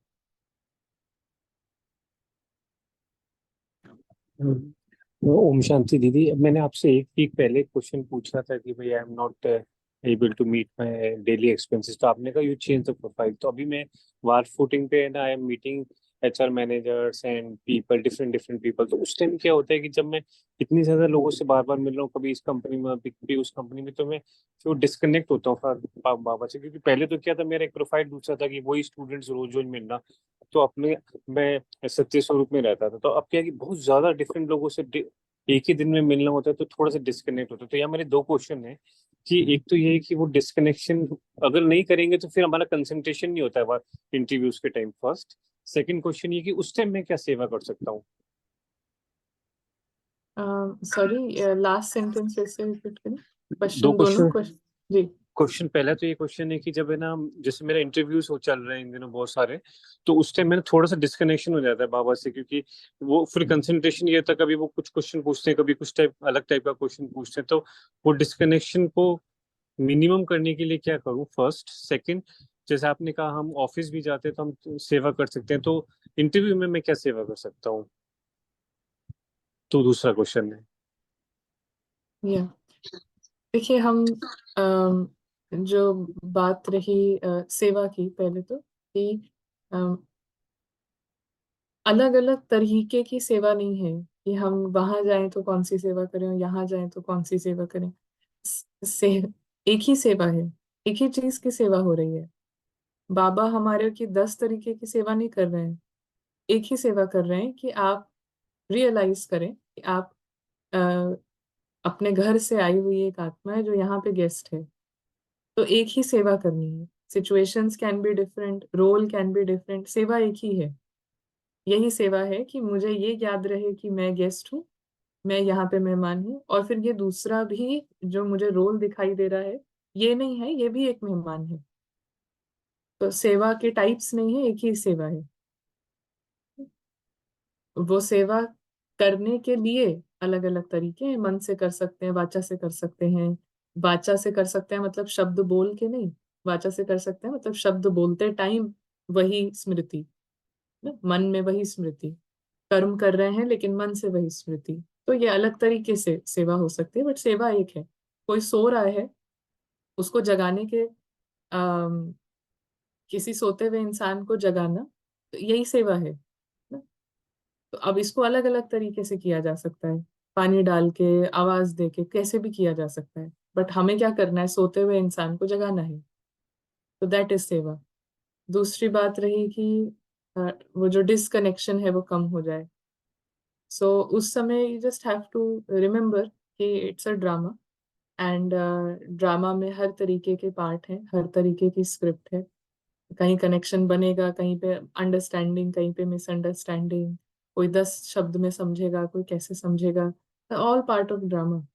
ओम शांति दीदी। अब मैंने आपसे एक वीक पहले क्वेश्चन पूछा था कि भाई I am not able to meet my daily expenses, तो आपने कहा यू चेंज द प्रोफाइल। तो अभी मैं वार फुटिंग पे है ना, I am meeting HR managers and people, different different people. तो उस टाइम क्या होता है कि जब मैं इतनी ज्यादा लोगों से बार बार मिल रहा हूँ, कभी इस कंपनी में कभी उस कंपनी में, तो मैं फिर डिस्कनेक्ट होता हूँ बाबा से। क्योंकि पहले तो क्या था, मेरा एक प्रोफाइल दूसरा था कि वही स्टूडेंट्स रोज रोज मिलना, तो अपने मैं सत्य स्वरूप में रहता था। तो अब क्या है कि बहुत ज्यादा डिफरेंट लोगों से एक ही दिन में मिलना होता है, तो थोड़ा सा डिस्कनेक्ट होता है। तो यहाँ मेरे दो क्वेश्चन है कि एक तो ये है कि वो डिस्कनेक्शन अगर नहीं करेंगे तो फिर हमारा कंसंट्रेशन नहीं होता है इंटरव्यूज के टाइम, फर्स्ट। सेकंड क्वेश्चन ये कि उस टाइम मैं क्या सेवा कर सकता हूँ। सॉरी, लास्ट सेंटेंस फिर से रिपीट करें। दो क्वेश्चन, दोनों क्वेश्चन। क्वेश्चन। जी। क्वेश्चन पहला तो ये क्वेश्चन है कि जब है ना, जैसे मेरा इंटरव्यूज हो चल रहे हैं इन दिनों बहुत सारे, तो उस टाइम मैंने थोड़ा सा डिस्कनेक्शन हो जाता है बाबा से, क्योंकि वो फिर कंसंट्रेशन ये था, कभी वो कुछ क्वेश्चन पूछते हैं, कभी कुछ टाइप अलग टाइप का क्वेश्चन पूछते हैं। तो वो डिस्कनेक्शन को मिनिमम करने के लिए क्या करूं, फर्स्ट। सेकंड, जैसे आपने कहा हम ऑफिस भी जाते हैं तो हम सेवा कर सकते हैं, तो इंटरव्यू में मैं क्या सेवा कर सकता हूँ, तो दूसरा क्वेश्चन है। या देखिए, हम जो बात रही सेवा की, पहले तो कि अलग अलग तरीके की सेवा नहीं है कि हम वहां जाएं तो कौन सी सेवा करें और यहाँ जाएं तो कौन सी सेवा करें। से एक ही सेवा है, एक ही चीज की सेवा हो रही है। बाबा हमारे की 10 तरीके की सेवा नहीं कर रहे हैं, एक ही सेवा कर रहे हैं कि आप रियलाइज करें कि आप अ, अपने घर से आई हुई एक आत्मा है जो यहाँ पे गेस्ट है। तो एक ही सेवा करनी है। Situations can be different, role can be different, सेवा एक ही है। यही सेवा है कि मुझे ये याद रहे कि मैं गेस्ट हूँ, मैं यहाँ पे मेहमान हूँ, और फिर ये दूसरा भी जो मुझे रोल दिखाई दे रहा है, ये नहीं है, ये भी एक मेहमान है। तो सेवा के टाइप्स नहीं है, एक ही सेवा है। वो सेवा करने के लिए अलग अलग तरीके हैं। मन से कर सकते हैं, वाचा से कर सकते हैं। वाचा से कर सकते हैं मतलब शब्द बोल के नहीं, वाचा से कर सकते हैं मतलब शब्द बोलते टाइम वही स्मृति, मन में वही स्मृति, कर्म कर रहे हैं लेकिन मन से वही स्मृति। तो ये अलग तरीके से सेवा हो सकती है, बट सेवा एक है। कोई सो रहा है, उसको जगाने के किसी सोते हुए इंसान को जगाना, तो यही सेवा है ना? तो अब इसको अलग अलग तरीके से किया जा सकता है, पानी डाल के, आवाज दे के, कैसे भी किया जा सकता है। बट हमें क्या करना है, सोते हुए इंसान को जगाना है। तो दैट इज सेवा। दूसरी बात रही कि वो जो डिसकनेक्शन है वो कम हो जाए। सो उस समय you just have to remember कि it's a drama, and drama में हर तरीके के पार्ट हैं, हर तरीके की स्क्रिप्ट है। कहीं कनेक्शन बनेगा, कहीं पे अंडरस्टैंडिंग, कहीं पे मिसअंडरस्टैंडिंग, कोई 10 शब्द में समझेगा, कोई कैसे समझेगा, all part of drama.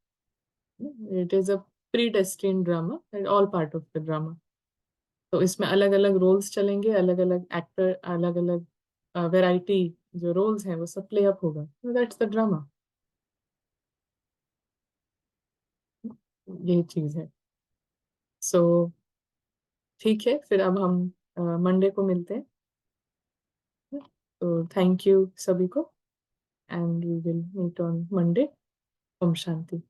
It is a pre destined drama, all part of the drama. तो इसमें अलग अलग रोल्स चलेंगे, अलग अलग एक्टर, अलग अलग वैरायटी जो रोल्स हैं वो सब प्ले अप होगा। That's the drama. यही चीज है। सो ठीक है, फिर अब हम मंडे को मिलते हैं। तो थैंक यू सभी को, and we will meet on Monday. ओम शांति।